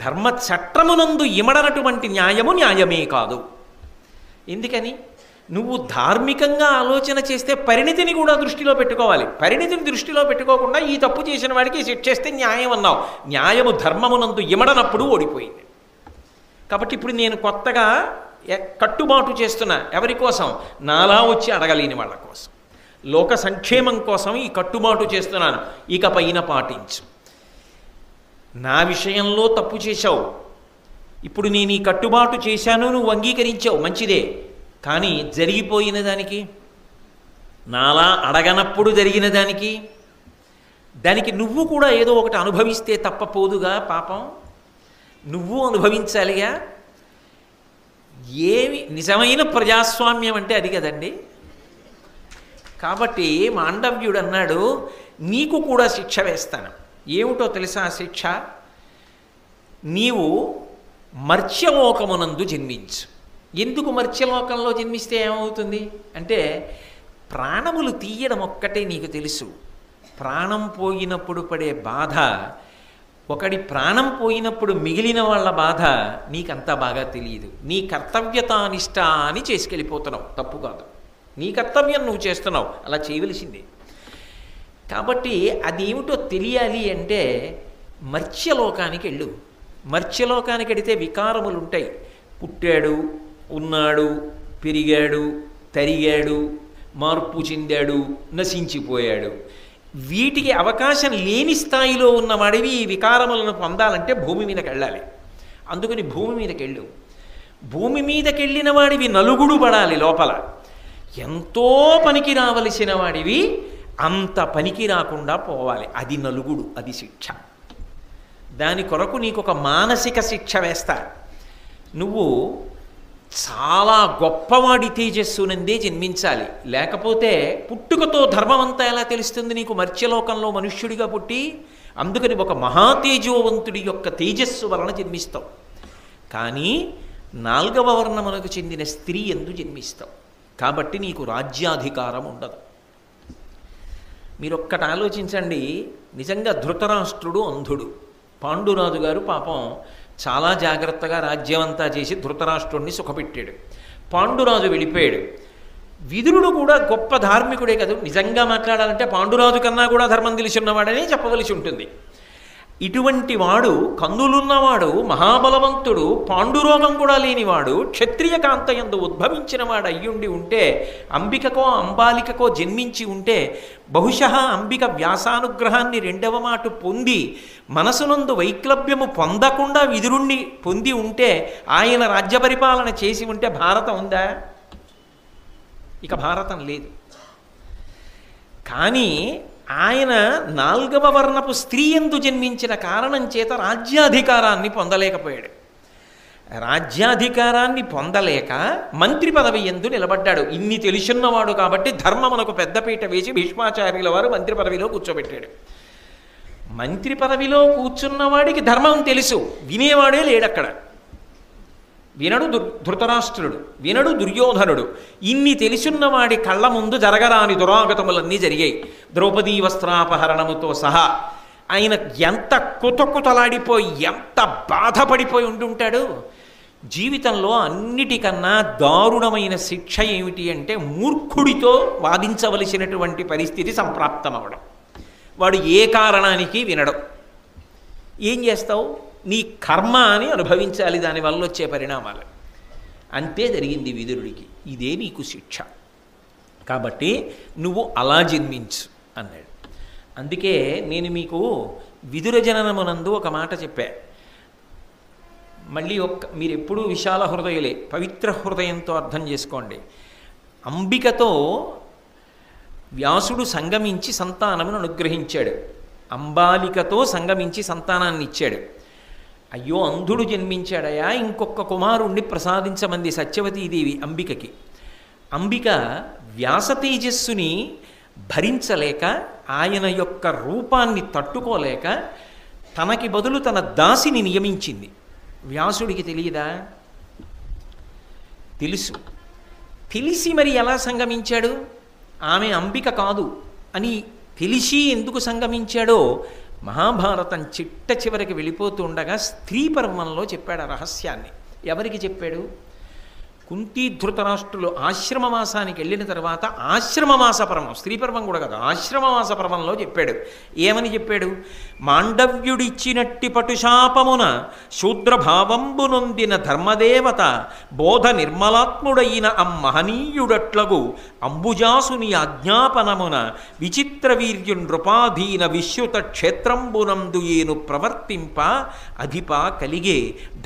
ధర్మ చట్టమునందు ఇమడనటువంటి న్యాయము న్యాయమే కాదు. ఎందుకని? నువ్వు ధార్మికంగా ఆలోచన చేస్తే పరిణితిని కూడా దృష్టిలో పెట్టుకోవాలి. పరిణితిని దృష్టిలో పెట్టుకోకుండా ఈ తప్పు చేసిన వాడికి శిక్షేస్తే న్యాయం అన్నావు. న్యాయము ధర్మమునందు ఇమడనప్పుడు ఓడిపోయింది. కాబట్టి ఇప్పుడు నేను కొత్తగా కట్టుబాటు చేస్తున్నా. ఎవరి కోసం? నాలా వచ్చి అడగలేని వాళ్ళ కోసం, లోక సంక్షేమం కోసం ఈ కట్టుబాటు చేస్తున్నాను. ఇక పైన పాటించు. నా విషయంలో తప్పు చేశావు, ఇప్పుడు నేను ఈ కట్టుబాటు చేశాను, నువ్వు అంగీకరించావు, మంచిదే. కానీ జరిగిపోయిన దానికి, నాలా అడగనప్పుడు జరిగిన దానికి నువ్వు కూడా ఏదో ఒకటి అనుభవిస్తే తప్పపోదుగా పాపం. నువ్వు అనుభవించాలిగా. ఏమి నిజమైన ప్రజాస్వామ్యం అంటే అది కదండి. కాబట్టి మాండవ్యుడు అన్నాడు, నీకు కూడా శిక్ష వేస్తాను. ఏమిటో తెలుసా శిక్ష? నీవు మర్త్యలోకమునందు జన్మించు. ఎందుకు మర్త్యలోకంలో జన్మిస్తే ఏమవుతుంది అంటే ప్రాణములు తీయడం ఒక్కటే నీకు తెలుసు. ప్రాణం పోయినప్పుడు పడే బాధ, ఒకడి ప్రాణం పోయినప్పుడు మిగిలిన వాళ్ళ బాధ నీకంతా బాగా తెలియదు. నీ కర్తవ్యతానిష్ట అని చేసుకెళ్ళిపోతున్నావు, తప్పు కాదు. నీ కర్తవ్యం నువ్వు చేస్తున్నావు, అలా చేయవలసిందే. కాబట్టి అదేమిటో తెలియాలి అంటే మర్త్యలోకానికి వెళ్ళు. మర్త్యలోకానికి వెడితే వికారములు ఉంటాయి. పుట్టాడు, ఉన్నాడు, పెరిగాడు, తరిగాడు, మార్పు చెందాడు, నశించిపోయాడు. వీటికి అవకాశం లేని స్థాయిలో ఉన్నవాడివి ఈ వికారములను పొందాలంటే భూమి మీదకి వెళ్ళాలి. అందుకని భూమి మీదకి వెళ్ళు. భూమి మీదకి వెళ్ళిన వాడివి నలుగుడు పడాలి లోపల. ఎంతో పనికి రావలసిన వాడివి అంత పనికి రాకుండా పోవాలి. అది నలుగుడు, అది శిక్ష. దాని కొరకు నీకు ఒక మానసిక శిక్ష వేస్తా. నువ్వు చాలా గొప్పవాడి తేజస్సునందే జన్మించాలి. లేకపోతే పుట్టుకతో ధర్మం అంతా ఎలా తెలుస్తుంది నీకు? మర్త్యలోకంలో మనుష్యుడిగా పుట్టి. అందుకని ఒక మహాతేజోవంతుడి యొక్క తేజస్సు వలన జన్మిస్తావు. కానీ 4వ వర్ణమునకు చెందిన స్త్రీ ఎందు జన్మిస్తావు. కాబట్టి నీకు రాజ్యాధికారం ఉండదు. మీరు ఒక్కటి ఆలోచించండి. నిజంగా ధృతరాష్ట్రుడు అంధుడు. పాండురాజు గారు పాపం చాలా జాగ్రత్తగా రాజ్యమంతా చేసి ధృతరాష్ట్రుడిని సుఖపెట్టాడు. పాండురాజు వెళ్ళిపోయాడు. విదురుడు కూడా గొప్ప ధార్మికుడే కదా. నిజంగా మాట్లాడాలంటే పాండురాజు కన్నా కూడా ధర్మం తెలిసిన్నవాడనే చెప్పవలసి ఉంటుంది. ఇటువంటి వాడు, కన్నులున్నవాడు, మహాబలవంతుడు, పాండురోగం కూడా లేనివాడు, క్షత్రియ కాంతయందు ఉద్భవించిన వాడు అయ్యుండి ఉంటే, అంబికకో అంబాలికకో జన్మించి ఉంటే, బహుశः అంబిక వ్యాసానుగ్రహాన్ని 2వ మాట పొంది మనసునందు వైక్లభ్యము పొందకుండా విదురుణ్ణి పొంది ఉంటే, ఆయన రాజ్య పరిపాలన చేసి ఉంటే భారతం ఉందా? ఇక భారతం లేదు. కానీ ఆయన 4వ వర్ణపు స్త్రీ యందు జన్మించిన కారణం చేత రాజ్యాధికారాన్ని పొందలేకపోయాడు. రాజ్యాధికారాన్ని పొందలేక మంత్రి పదవి యందు నిలబడ్డాడు. ఇన్ని తెలుసున్నవాడు కాబట్టి ధర్మమునకు పెద్దపీట వేసి భీష్మాచార్యుల వారు మంత్రి పదవిలో కూర్చోబెట్టాడు. మంత్రి పదవిలో కూర్చున్నవాడికి ధర్మం తెలుసు, వినేవాడే లేడక్కడ. వినడు ధృతరాష్ట్రుడు, వినడు దుర్యోధనుడు. ఇన్ని తెలుసున్నవాడి కళ్ళ ముందు జరగరాని దురాగతములన్నీ జరిగాయి. ద్రౌపదీ వస్త్రాపహరణముతో సహా. ఆయన ఎంత కుతకుతలాడిపోయి, ఎంత బాధపడిపోయి ఉంటుంటాడు. జీవితంలో అన్నిటికన్నా దారుణమైన శిక్ష ఏమిటి అంటే మూర్ఖుడితో వాదించవలసినటువంటి పరిస్థితి సంప్రాప్తమవడం. వాడు ఏ కారణానికి వినడం. ఏం చేస్తావు? నీ కర్మ అని అనుభవించాలి దానివల్ల వచ్చే పరిణామాలు. అంతే జరిగింది విదురుడికి. ఇదే నీకు శిక్ష. కాబట్టి నువ్వు అలా జన్మించు అన్నాడు. అందుకే నేను మీకు విదుర జననమునందు ఒక మాట చెప్పా. మళ్ళీ మీరు ఎప్పుడూ విశాల హృదయులే, పవిత్ర హృదయంతో అర్థం చేసుకోండి. అంబికతో వ్యాసుడు సంగమించి సంతానమును అనుగ్రహించాడు. అంబాలికతో సంగమించి సంతానాన్ని ఇచ్చాడు. అయ్యో అంధుడు జన్మించాడయా, ఇంకొక కుమారుణ్ణి ప్రసాదించమంది సత్యవతీదేవి అంబికకి. అంబిక వ్యాస తేజస్సుని భరించలేక, ఆయన యొక్క రూపాన్ని తట్టుకోలేక తనకి బదులు తన దాసిని నియమించింది. వ్యాసుడికి తెలియదా? తెలుసు. తెలిసి మరి ఎలా సంగమించాడు? ఆమె అంబిక కాదు అని తెలిసి ఎందుకు సంగమించాడో మహాభారతం చిట్ట చివరికి వెళ్ళిపోతూ ఉండగా స్త్రీ పర్వంలో చెప్పాడు ఆ రహస్యాన్ని. ఎవరికి చెప్పాడు? కుంతీ ధృతరాష్ట్రులు ఆశ్రమవాసానికి వెళ్ళిన తర్వాత ఆశ్రమవాస పర్వం, స్త్రీ పర్వం కూడా కాదు, ఆశ్రమవాస పర్వంలో చెప్పాడు. ఏమని చెప్పాడు? మాండవ్యుడిచ్చినట్టి పటుశాపమున శూద్రభావంబు నొందిన ధర్మదేవత బోధ నిర్మలాత్ముడైన అమ్మహనీయుడట్లగు అంబుజాసుని ఆజ్ఞాపనమున విచిత్ర వీర్యు నృపాధీన విశ్యుత క్షేత్రంబునందు ఏను ప్రవర్తింప అధిప కలిగే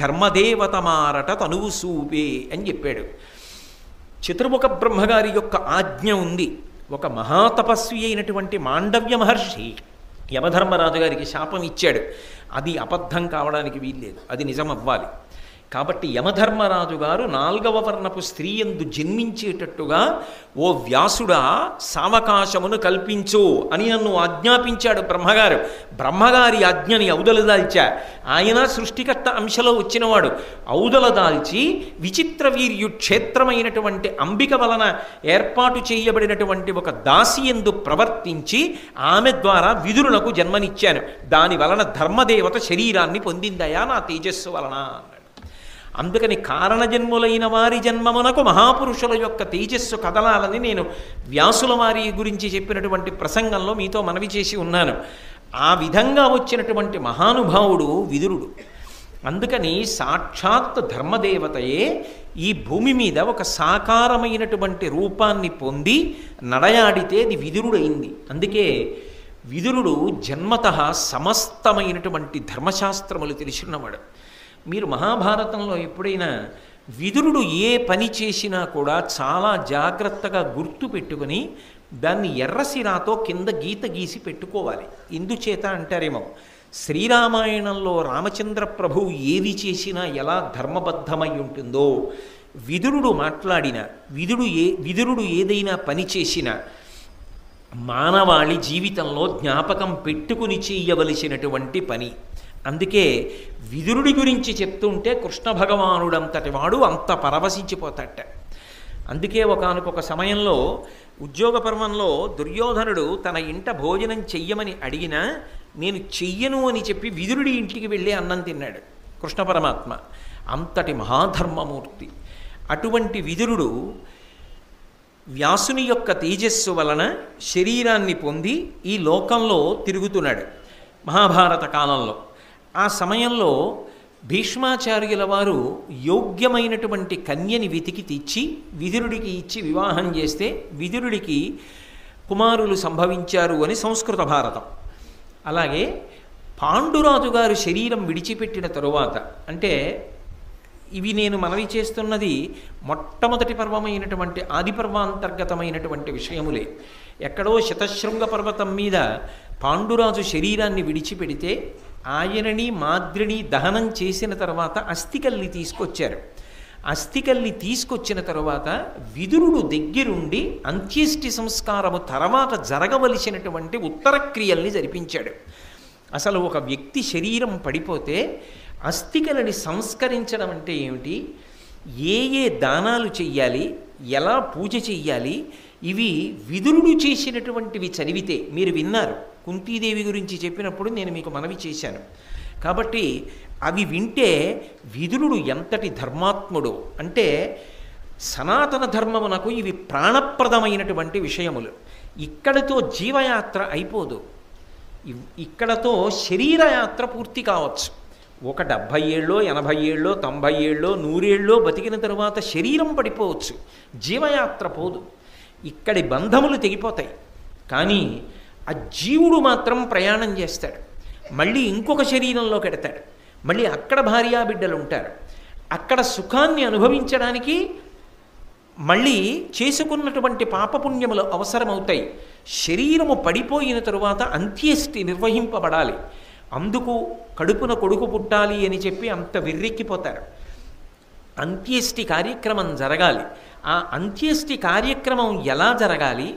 ధర్మదేవత మారట తనువు సూపే అని చెప్పాడు. చతుర్ముఖ బ్రహ్మగారి యొక్క ఆజ్ఞ ఉంది. ఒక మహాతపస్వి అయినటువంటి మాండవ్య మహర్షి యమధర్మరాజు గారికి శాపం ఇచ్చాడు. అది అబద్ధం కావడానికి వీల్లేదు, అది నిజం అవ్వాలి. కాబట్టి యమధర్మరాజు గారు 4వ వర్ణపు స్త్రీ యందు జన్మించేటట్టుగా ఓ వ్యాసుడా సావకాశమును కల్పించు అని నన్ను ఆజ్ఞాపించాడు బ్రహ్మగారు. బ్రహ్మగారి ఆజ్ఞని ఔదలదాల్చా. ఆయన సృష్టికర్త అంశలో వచ్చినవాడు. ఔదలదాల్చి విచిత్ర వీర్యు క్షేత్రమైనటువంటి అంబిక వలన ఏర్పాటు చేయబడినటువంటి ఒక దాసియందు ప్రవర్తించి ఆమె ద్వారా విదురులకు జన్మనిచ్చాను. దాని వలన ధర్మదేవత శరీరాన్ని పొందిందయా నా తేజస్సు వలన అన్నాడు. అందుకని కారణజన్ములైన వారి జన్మమునకు మహాపురుషుల యొక్క తేజస్సు కదలాలని నేను వ్యాసుల వారి గురించి చెప్పినటువంటి ప్రసంగంలో మీతో మనవి చేసి ఉన్నాను. ఆ విధంగా వచ్చినటువంటి మహానుభావుడు విదురుడు. అందుకని సాక్షాత్ ధర్మదేవతయే ఈ భూమి మీద ఒక సాకారమైనటువంటి రూపాన్ని పొంది నడయాడితే అది విదురుడైంది. అందుకే విదురుడు జన్మతః సమస్తమైనటువంటి ధర్మశాస్త్రములు తెలిసినవాడు. మీరు మహాభారతంలో ఎప్పుడైనా విదురుడు ఏ పని చేసినా కూడా చాలా జాగ్రత్తగా గుర్తు పెట్టుకుని దాన్ని ఎర్రసిరాతో కింద గీత గీసి పెట్టుకోవాలి. ఎందుచేత అంటారేమో, శ్రీరామాయణంలో రామచంద్ర ప్రభువు ఏది చేసినా ఎలా ధర్మబద్ధమై ఉంటుందో, విదురుడు మాట్లాడిన విదురుడు ఏదైనా పని చేసినా మానవాళి జీవితంలో జ్ఞాపకం పెట్టుకుని చేయవలసినటువంటి పని. అందుకే విదురుడి గురించి చెప్తుంటే కృష్ణ భగవానుడంతటి వాడు అంత పరవశించిపోతాట. అందుకే ఒకానొక సమయంలో ఉద్యోగ పర్వంలో దుర్యోధనుడు తన ఇంట భోజనం చెయ్యమని అడిగినా నేను చెయ్యను అని చెప్పి విదురుడి ఇంటికి వెళ్ళి అన్నం తిన్నాడు కృష్ణ పరమాత్మ. అంతటి మహాధర్మమూర్తి. అటువంటి విదురుడు వ్యాసుని యొక్క తేజస్సు వలన శరీరాన్ని పొంది ఈ లోకంలో తిరుగుతున్నాడు మహాభారత కాలంలో. ఆ సమయంలో భీష్మాచార్యుల వారు యోగ్యమైనటువంటి కన్యని వెతికి తెచ్చి విదురుడికి ఇచ్చి వివాహం చేస్తే విదురుడికి కుమారులు సంభవించారు అని సంస్కృత భారతం. అలాగే పాండురాజు గారు శరీరం విడిచిపెట్టిన తరువాత, అంటే ఇవి నేను మనవి చేస్తున్నది మొట్టమొదటి పర్వమైనటువంటి ఆదిపర్వాంతర్గతమైనటువంటి విషయములే. ఎక్కడో శతశృంగ పర్వతం మీద పాండురాజు శరీరాన్ని విడిచిపెడితే ఆయనని మాద్రిని దహనం చేసిన తర్వాత అస్థికల్ని తీసుకొచ్చారు. అస్థికల్ని తీసుకొచ్చిన తరువాత విదురుడు దగ్గరుండి అంత్యేష్టి సంస్కారము తర్వాత జరగవలసినటువంటి ఉత్తర క్రియల్ని జరిపించాడు. అసలు ఒక వ్యక్తి శరీరం పడిపోతే అస్థికలని సంస్కరించడం అంటే ఏమిటి, ఏ ఏ దానాలు చెయ్యాలి, ఎలా పూజ చెయ్యాలి, ఇవి విదురుడు చేసినటువంటివి చదివితే మీరు విన్నారు. కుంతీదేవి గురించి చెప్పినప్పుడు నేను మీకు మనవి చేశాను. కాబట్టి అవి వింటే విదురుడు ఎంతటి ధర్మాత్ముడు అంటే, సనాతన ధర్మమునకు ఇవి ప్రాణప్రదమైనటువంటి విషయములు. ఇక్కడతో జీవయాత్ర అయిపోదు, ఇక్కడతో శరీరయాత్ర పూర్తి కావచ్చు. ఒక 70 ఏళ్ళో 80 ఏళ్ళో 90 ఏళ్ళో 100 ఏళ్ళో బతికిన తరువాత శరీరం పడిపోవచ్చు, జీవయాత్ర పోదు. ఇక్కడి బంధములు తెగిపోతాయి. కానీ ఆ జీవుడు మాత్రం ప్రయాణం చేస్తాడు, మళ్ళీ ఇంకొక శరీరంలోకి ఎడతాడు, మళ్ళీ అక్కడ భార్యాబిడ్డలు ఉంటారు, అక్కడ సుఖాన్ని అనుభవించడానికి మళ్ళీ చేసుకున్నటువంటి పాపపుణ్యములు అవసరమవుతాయి. శరీరము పడిపోయిన తరువాత అంత్యేష్టి నిర్వహింపబడాలి. అందుకు కడుపున కొడుకు పుట్టాలి అని చెప్పి అంత విర్రెక్కిపోతారు. అంత్యేష్టి కార్యక్రమం జరగాలి. ఆ అంత్యేష్టి కార్యక్రమం ఎలా జరగాలి,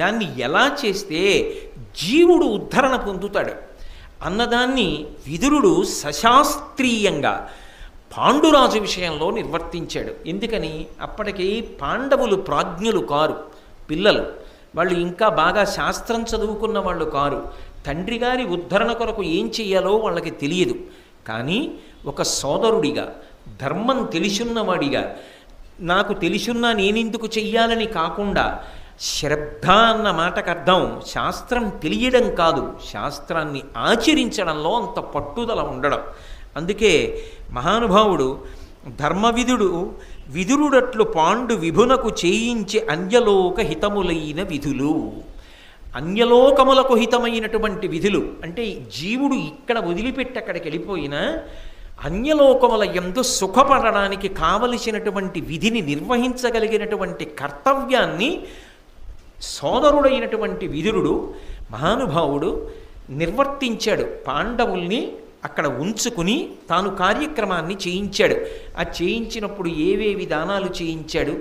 దాన్ని ఎలా చేస్తే జీవుడు ఉద్ధరణ పొందుతాడు అన్నదాన్ని విదురుడు సశాస్త్రీయంగా పాండురాజు విషయంలో నిర్వర్తించాడు. ఎందుకని, అప్పటికి పాండవులు ప్రాజ్ఞులు కారు, పిల్లలు, వాళ్ళు ఇంకా బాగా శాస్త్రం చదువుకున్న వాళ్ళు కారు. తండ్రి గారి ఉద్ధరణ కొరకు ఏం చెయ్యాలో వాళ్ళకి తెలియదు. కానీ ఒక సోదరుడిగా, ధర్మం తెలిసున్నవాడిగా, నాకు తెలిసున్నా నేనెందుకు చెయ్యాలని కాకుండా, శ్రద్ధ అన్న మాటకు అర్థం శాస్త్రం తెలియడం కాదు, శాస్త్రాన్ని ఆచరించడంలో అంత పట్టుదల ఉండడం. అందుకే మహానుభావుడు ధర్మవిధుడు విదురుడట్లు పాండు విభునకు చేయించి అన్యలోక హితములైన విధులు. అన్యలోకములకు హితమైనటువంటి విధులు అంటే జీవుడు ఇక్కడ వదిలిపెట్టి అక్కడికి వెళ్ళిపోయినా అన్యలోకముల యందు సుఖపడడానికి కావలసినటువంటి విధిని నిర్వహించగలిగినటువంటి కర్తవ్యాన్ని సోదరుడైనటువంటి విదురుడు మహానుభావుడు నిర్వర్తించాడు. పాండవుల్ని అక్కడ ఉంచుకుని తాను కార్యక్రమాన్ని చేయించాడు. ఆ చేయించినప్పుడు ఏవేవి దానాలు చేయించాడు,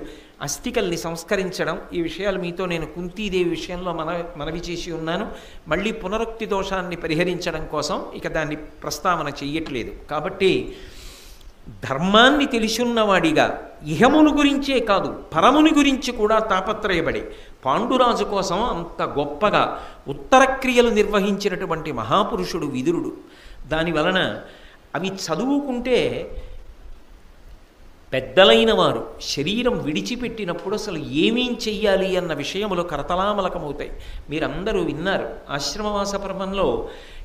అస్థికల్ని సంస్కరించడం, ఈ విషయాలు మీతో నేను కుంతీదేవి విషయంలో మనవి చేసి ఉన్నాను. మళ్ళీ పునరుక్తి దోషాన్ని పరిహరించడం కోసం ఇక దాన్ని ప్రస్తావన చెయ్యట్లేదు. కాబట్టి ధర్మాన్ని తెలిసున్నవాడిగా ఇహమును గురించే కాదు పరముని గురించి కూడా తాపత్రయపడి పాండురాజు కోసం అంత గొప్పగా ఉత్తర క్రియలు నిర్వహించినటువంటి మహాపురుషుడు విదురుడు. దానివలన అవి చదువుకుంటే పెద్దలైన వారు శరీరం విడిచిపెట్టినప్పుడు అసలు ఏమేం చెయ్యాలి అన్న విషయములు కరతలామలకమవుతాయి. మీరందరూ విన్నారు ఆశ్రమవాస పర్వంలో,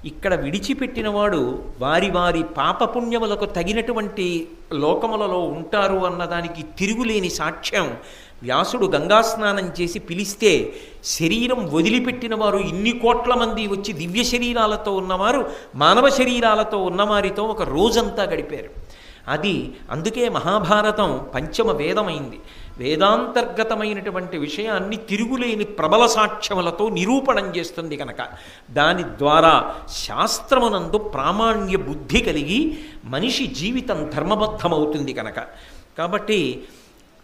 ఇక్కడ విడిచిపెట్టినవాడు వారి వారి పాపపుణ్యములకు తగినటువంటి లోకములలో ఉంటారు అన్నదానికి తిరుగులేని సాక్ష్యం. వ్యాసుడు గంగాస్నానం చేసి పిలిస్తే శరీరం వదిలిపెట్టిన వారు ఇన్ని కోట్ల మంది వచ్చి దివ్య శరీరాలతో ఉన్నవారు మానవ శరీరాలతో ఉన్నవారితో ఒక రోజంతా గడిపారు. అది అందుకే మహాభారతం పంచమ వేదమైంది. వేదాంతర్గతమైనటువంటి విషయాన్ని తిరుగులేని ప్రబల సాక్ష్యములతో నిరూపణం చేస్తుంది కనుక దాని ద్వారా శాస్త్రమునందు ప్రామాణ్య బుద్ధి కలిగి మనిషి జీవితం ధర్మబద్ధమవుతుంది కనుక. కాబట్టి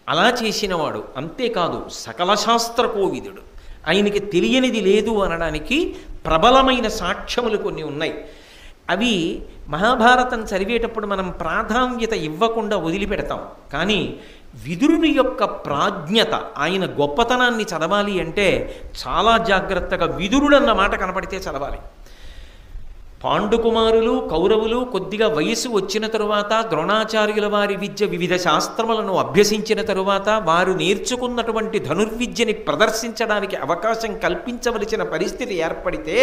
అలా చేసినవాడు. అంతేకాదు సకల శాస్త్రకోవిదుడు. ఆయనకి తెలియనిది లేదు అనడానికి ప్రబలమైన సాక్ష్యములు కొన్ని ఉన్నాయి. అవి మహాభారతం చదివేటప్పుడు మనం ప్రాధాన్యత ఇవ్వకుండా వదిలిపెడతాం. కానీ విదురుని యొక్క ప్రాజ్ఞత, ఆయన గొప్పతనాన్ని చదవాలి అంటే చాలా జాగ్రత్తగా విదురుడన్న మాట కనపడితే చదవాలి. పాండుకుమారులు కౌరవులు కొద్దిగా వయసు వచ్చిన తరువాత ద్రోణాచార్యుల వారి విద్య వివిధ శాస్త్రములను అభ్యసించిన తరువాత వారు నేర్చుకున్నటువంటి ధనుర్విద్యని ప్రదర్శించడానికి అవకాశం కల్పించవలసిన పరిస్థితి ఏర్పడితే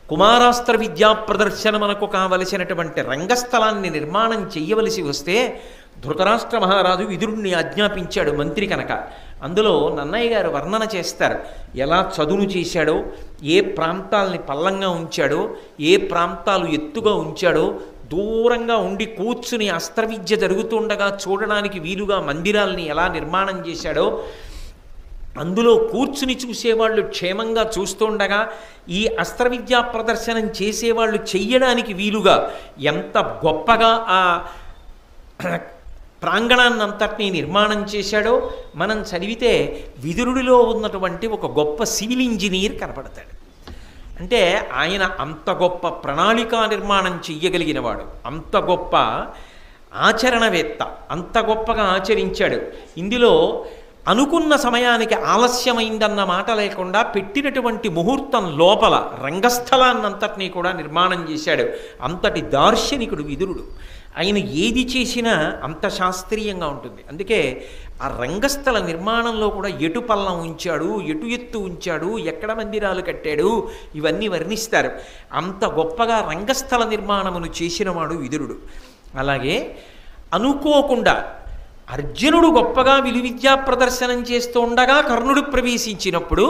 కుమారాస్త్ర విద్యా ప్రదర్శనమునకు కావలసినటువంటి రంగస్థలాన్ని నిర్మాణం చెయ్యవలసి వస్తే ధృతరాష్ట్ర మహారాజు విదురుణ్ణి ఆజ్ఞాపించాడు మంత్రి కనుక. అందులో నన్నయ్య గారు వర్ణన చేస్తారు, ఎలా చదును చేశాడో, ఏ ప్రాంతాలని పల్లంగా ఉంచాడో, ఏ ప్రాంతాలు ఎత్తుగా ఉంచాడో, దూరంగా ఉండి కూర్చుని అస్త్రవిద్య జరుగుతుండగా చూడడానికి వీలుగా మందిరాల్ని ఎలా నిర్మాణం చేశాడో, అందులో కూర్చుని చూసేవాళ్ళు క్షేమంగా చూస్తుండగా ఈ అస్త్రవిద్యా ప్రదర్శనం చేసేవాళ్ళు చెయ్యడానికి వీలుగా ఎంత గొప్పగా ఆ ప్రాంగణాన్నంతటినీ నిర్మాణం చేశాడో మనం చదివితే విదురుడిలో ఉన్నటువంటి ఒక గొప్ప సివిల్ ఇంజనీర్ కనపడతాడు. అంటే ఆయన అంత గొప్ప ప్రణాళికా నిర్మాణం చెయ్యగలిగినవాడు, అంత గొప్ప ఆచరణవేత్త, అంత గొప్పగా ఆచరించాడు. ఇందులో అనుకున్న సమయానికి ఆలస్యమైందన్న మాట లేకుండా పెట్టినటువంటి ముహూర్తం లోపల రంగస్థలాన్నంతటినీ కూడా నిర్మాణం చేశాడు. అంతటి దార్శనికుడు విదురుడు. ఆయన ఏది చేసినా అంత శాస్త్రీయంగా ఉంటుంది. అందుకే ఆ రంగస్థల నిర్మాణంలో కూడా ఎటు పల్లం ఉంచాడు, ఎటు ఎత్తు ఉంచాడు, ఎక్కడ మందిరాలు కట్టాడు, ఇవన్నీ వర్ణిస్తారు. అంత గొప్పగా రంగస్థల నిర్మాణమును చేసినవాడు విదురుడు. అలాగే అనుకోకుండా అర్జునుడు గొప్పగా విలువిద్యా ప్రదర్శనం చేస్తూ ఉండగా కర్ణుడు ప్రవేశించినప్పుడు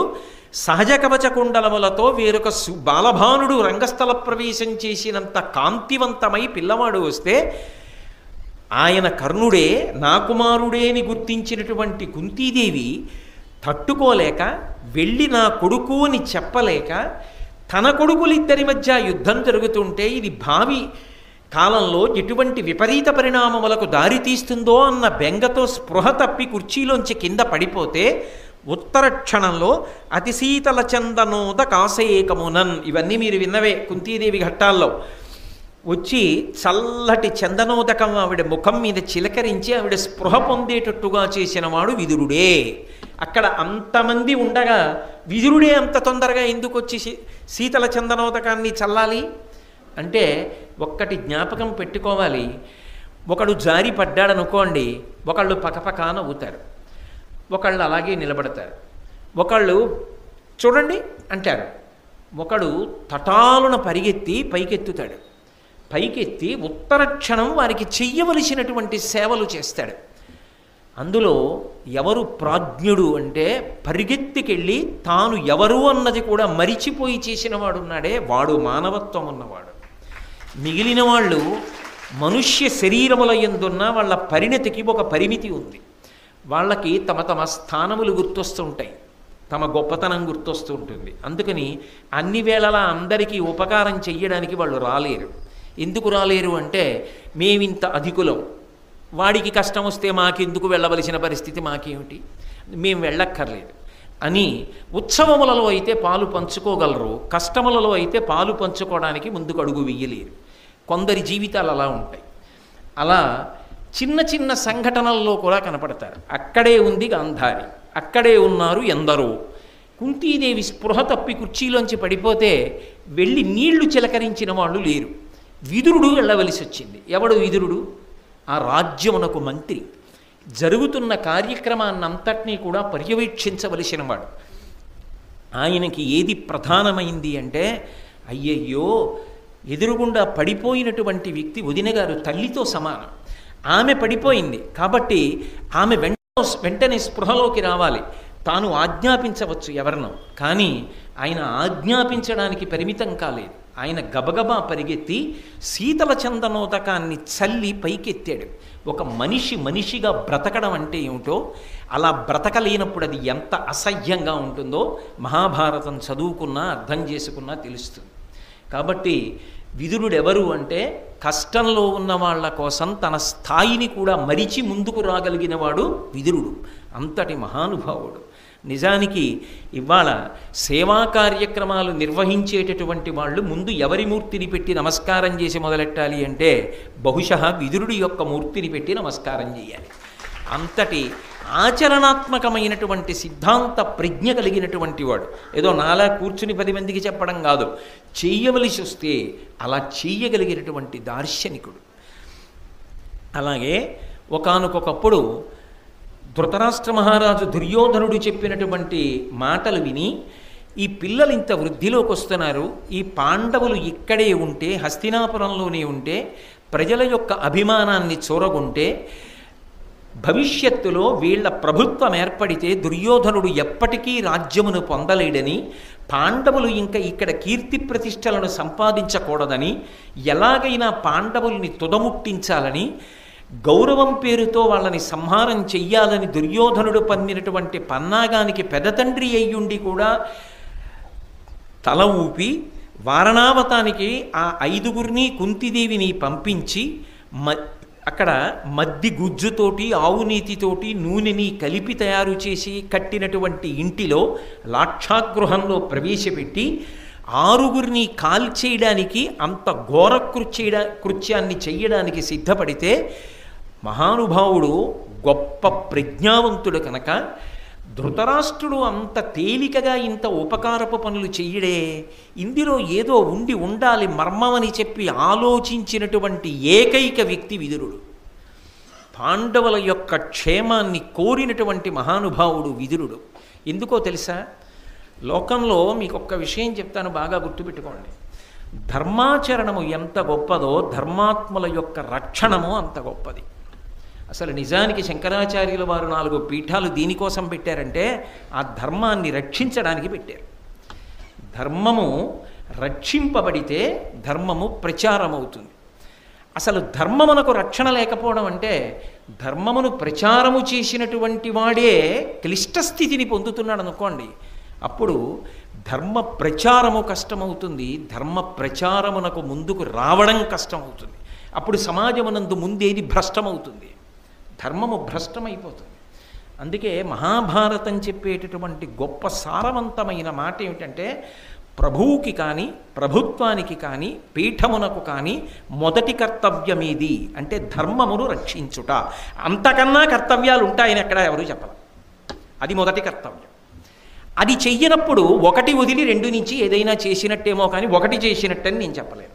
సహజ కవచ కుండలములతో వేరొక బాలభానుడు రంగస్థల ప్రవేశం చేసినంత కాంతివంతమై పిల్లవాడు వస్తే ఆయన కర్ణుడే నా కుమారుడే అని గుర్తించినటువంటి కుంతీదేవి తట్టుకోలేక వెళ్ళి నా కొడుకు అని చెప్పలేక తన కొడుకులిద్దరి మధ్య యుద్ధం జరుగుతుంటే ఇది భావి కాలంలో ఎటువంటి విపరీత పరిణామములకు దారి తీస్తుందో అన్న బెంగతో స్పృహ తప్పి కుర్చీలోంచి కింద పడిపోతే ఉత్తర క్షణంలో అతి శీతల చందనోద కాసేకమునన్, ఇవన్నీ మీరు విన్నవే కుంతీదేవి ఘట్టాల్లో, వచ్చి చల్లటి చందనోదకం ఆవిడ ముఖం మీద చిలకరించి ఆవిడ స్పృహ పొందేటట్టుగా చేసినవాడు విదురుడే. అక్కడ అంతమంది ఉండగా విదురుడే అంత తొందరగా ఎందుకు వచ్చి శీతల చందనోదకాన్ని చల్లాలి అంటే ఒక్కటి జ్ఞాపకం పెట్టుకోవాలి. ఒకడు జారి పడ్డాడనుకోండి, ఒకళ్ళు పకపకా నవ్వుతారు, ఒకళ్ళు అలాగే నిలబడతారు, ఒకళ్ళు చూడండి అంటారు, ఒకడు తటాలున పరిగెత్తి పైకెత్తుతాడు, పైకెత్తి ఉత్తర క్షణం వారికి చెయ్యవలసినటువంటి సేవలు చేస్తాడు. అందులో ఎవరు ప్రాజ్ఞుడు అంటే పరిగెత్తికెళ్ళి తాను ఎవరు అన్నది కూడా మరిచిపోయి చేసినవాడు ఉన్నాడే వాడు మానవత్వం ఉన్నవాడు. మిగిలిన వాళ్ళు మనుష్య శరీరముల యందున్న వాళ్ళ పరిణతికి ఒక పరిమితి ఉంది. వాళ్ళకి తమ తమ స్థానములు గుర్తొస్తుంటాయి, తమ గొప్పతనం గుర్తొస్తూ ఉంటుంది. అందుకని అన్ని వేళలా అందరికీ ఉపకారం చెయ్యడానికి వాళ్ళు రాలేరు. ఎందుకు రాలేరు అంటే మేమింత అధికులం, వాడికి కష్టం వస్తే మాకెందుకు వెళ్ళవలసిన పరిస్థితి, మాకేమిటి, మేము వెళ్ళక్కర్లేదు అని. ఉత్సవములలో అయితే పాలు పంచుకోగలరు, కష్టములలో అయితే పాలు పంచుకోవడానికి ముందుకు అడుగు వెయ్యలేరు. కొందరి జీవితాలు అలా ఉంటాయి. అలా చిన్న చిన్న సంఘటనల్లో కూడా కనపడతారు. అక్కడే ఉంది గాంధారి, అక్కడే ఉన్నారు ఎందరో. కుంతీదేవి స్పృహ తప్పి కుర్చీలోంచి పడిపోతే వెళ్ళి నీళ్లు చిలకరించిన వాళ్ళు లేరు. విదురుడు వెళ్ళవలసి వచ్చింది. ఎవడు విదురుడు? ఆ రాజ్యమునకు మంత్రి. జరుగుతున్న కార్యక్రమాన్నంతటినీ కూడా పర్యవేక్షించవలసిన వాడు. ఆయనకి ఏది ప్రధానమైంది అంటే, అయ్యయ్యో ఎదురుగుండా పడిపోయినటువంటి వ్యక్తి వదిన గారు తల్లితో సమానం, ఆమె పడిపోయింది కాబట్టి ఆమె వెంటనే స్పృహలోకి రావాలి, తాను ఆజ్ఞాపించవచ్చు ఎవరినో. కానీ ఆయన ఆజ్ఞాపించడానికి పరిమితం కాలేదు. ఆయన గబగబా పరిగెత్తి శీతల చందనోదకాన్ని చల్లి పైకెత్తాడు. ఒక మనిషిగా బ్రతకడం అంటే ఏమిటో, అలా బ్రతకలేనప్పుడు అది ఎంత అసహ్యంగా ఉంటుందో మహాభారతం చదువుకున్నా అర్థం చేసుకున్నా తెలుస్తుంది. కాబట్టి విదురుడు ఎవరు అంటే, కష్టంలో ఉన్న వాళ్ళ కోసం తన స్థాయిని కూడా మరిచి ముందుకు రాగలిగిన వాడు విదురుడు. అంతటి మహానుభావుడు. నిజానికి ఇవాళ సేవా కార్యక్రమాలు నిర్వహించేటటువంటి వాళ్ళు ముందు ఎవరి మూర్తిని పెట్టి నమస్కారం చేసి మొదలెట్టాలి అంటే బహుశः విదురుడి యొక్క మూర్తిని పెట్టి నమస్కారం చేయాలి. అంతటి ఆచరణాత్మకమైనటువంటి సిద్ధాంత ప్రజ్ఞ కలిగినటువంటి వాడు. ఏదో నాలా కూర్చుని 10 మందికి చెప్పడం కాదు, చెయ్యవలసి వస్తే అలా చెయ్యగలిగినటువంటి దార్శనికుడు. అలాగే ఒకానొకప్పుడు ధృతరాష్ట్ర మహారాజు దుర్యోధనుడు చెప్పినటువంటి మాటలు విని, ఈ పిల్లలు ఇంత వృద్ధిలోకి వస్తున్నారు, ఈ పాండవులు ఇక్కడే ఉంటే, హస్తినాపురంలోనే ఉంటే, ప్రజల యొక్క అభిమానాన్ని చూరగొంటే, భవిష్యత్తులో వీళ్ల ప్రభుత్వం ఏర్పడితే దుర్యోధనుడు ఎప్పటికీ రాజ్యమును పొందలేడని, పాండవులు ఇంకా ఇక్కడ కీర్తి ప్రతిష్టలను సంపాదించకూడదని, ఎలాగైనా పాండవుల్ని తుదముట్టించాలని, గౌరవం పేరుతో వాళ్ళని సంహారం చెయ్యాలని దుర్యోధనుడు పన్నినటువంటి పన్నాగానికి పెదతండ్రి అయ్యుండి కూడా తల ఊపి వారణావతానికి ఆ 5గురిని కుంతిదేవిని పంపించి అక్కడ మద్ది గుజ్జుతోటి ఆవు నీతితోటి నూనెని కలిపి తయారు చేసి కట్టినటువంటి ఇంటిలో లాక్షాగృహంలో ప్రవేశపెట్టి 6గురిని కాల్చేయడానికి అంత ఘోర కృత్యాన్ని చెయ్యడానికి సిద్ధపడితే, మహానుభావుడు గొప్ప ప్రజ్ఞావంతుడు కనుక ధృతరాష్ట్రుడు అంత తేలికగా ఇంత ఉపకారపు పనులు చెయ్యడే, ఇందులో ఏదో ఉండాలి మర్మమని చెప్పి ఆలోచించినటువంటి ఏకైక వ్యక్తి విదురుడు. పాండవుల యొక్క క్షేమాన్ని కోరినటువంటి మహానుభావుడు విదురుడు. ఎందుకో తెలుసా? లోకంలో మీకు ఒక్క విషయం చెప్తాను, బాగా గుర్తుపెట్టుకోండి. ధర్మాచరణము ఎంత గొప్పదో ధర్మాత్ముల యొక్క రక్షణము అంత గొప్పది. అసలు నిజానికి శంకరాచార్యుల వారు 4 పీఠాలు దీనికోసం పెట్టారంటే ఆ ధర్మాన్ని రక్షించడానికి పెట్టారు. ధర్మము రక్షింపబడితే ధర్మము ప్రచారం అవుతుంది. అసలు ధర్మమునకు రక్షణ లేకపోవడం అంటే ధర్మమును ప్రచారము చేసినటువంటి వాడే క్లిష్ట స్థితిని పొందుతున్నాడు అనుకోండి. అప్పుడు ధర్మ ప్రచారము కష్టమవుతుంది, ధర్మ ప్రచారమునకు ముందుకు రావడం కష్టమవుతుంది. అప్పుడు సమాజమునందు ముందేది భ్రష్టమవుతుంది, ధర్మము భ్రష్టమైపోతుంది. అందుకే మహాభారతం చెప్పేటటువంటి గొప్ప సారవంతమైన మాట ఏమిటంటే, ప్రభువుకి కానీ ప్రభుత్వానికి కానీ పీఠమునకు కానీ మొదటి కర్తవ్యమేది అంటే ధర్మమును రక్షించుట. అంతకన్నా కర్తవ్యాలు ఉంటాయని ఎక్కడ ఎవరు చెప్పరు. అది మొదటి కర్తవ్యం. అది చెయ్యనప్పుడు 1 వదిలి 2 నుంచి ఏదైనా చేసినట్టేమో కానీ 1 చేసినట్టని నేను చెప్పలేను,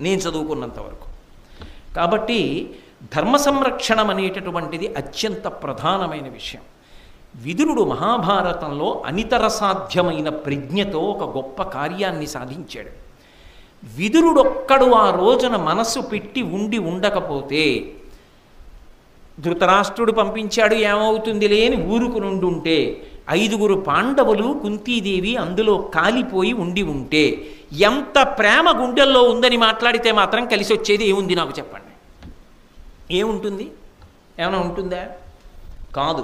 నేను చదువుకున్నంత వరకు. కాబట్టి ధర్మ సంరక్షణం అనేటటువంటిది అత్యంత ప్రధానమైన విషయం. విదురుడు మహాభారతంలో అనితర సాధ్యమైన ప్రజ్ఞతో ఒక గొప్ప కార్యాన్ని సాధించాడు. విదురుడొక్కడు ఆ రోజున మనసు పెట్టి ఉండకపోతే, ధృతరాష్ట్రుడు పంపించాడు ఏమవుతుంది లేని ఊరుకు నుండుంటే, 5గురు పాండవులు కుంతీదేవి అందులో కాలిపోయి ఉంటే, ఎంత ప్రేమ గుండెల్లో ఉందని మాట్లాడితే మాత్రం కలిసి వచ్చేది ఏముంది నాకు చెప్పండి? ఏముంటుంది? ఏమైనా ఉంటుందా? కాదు.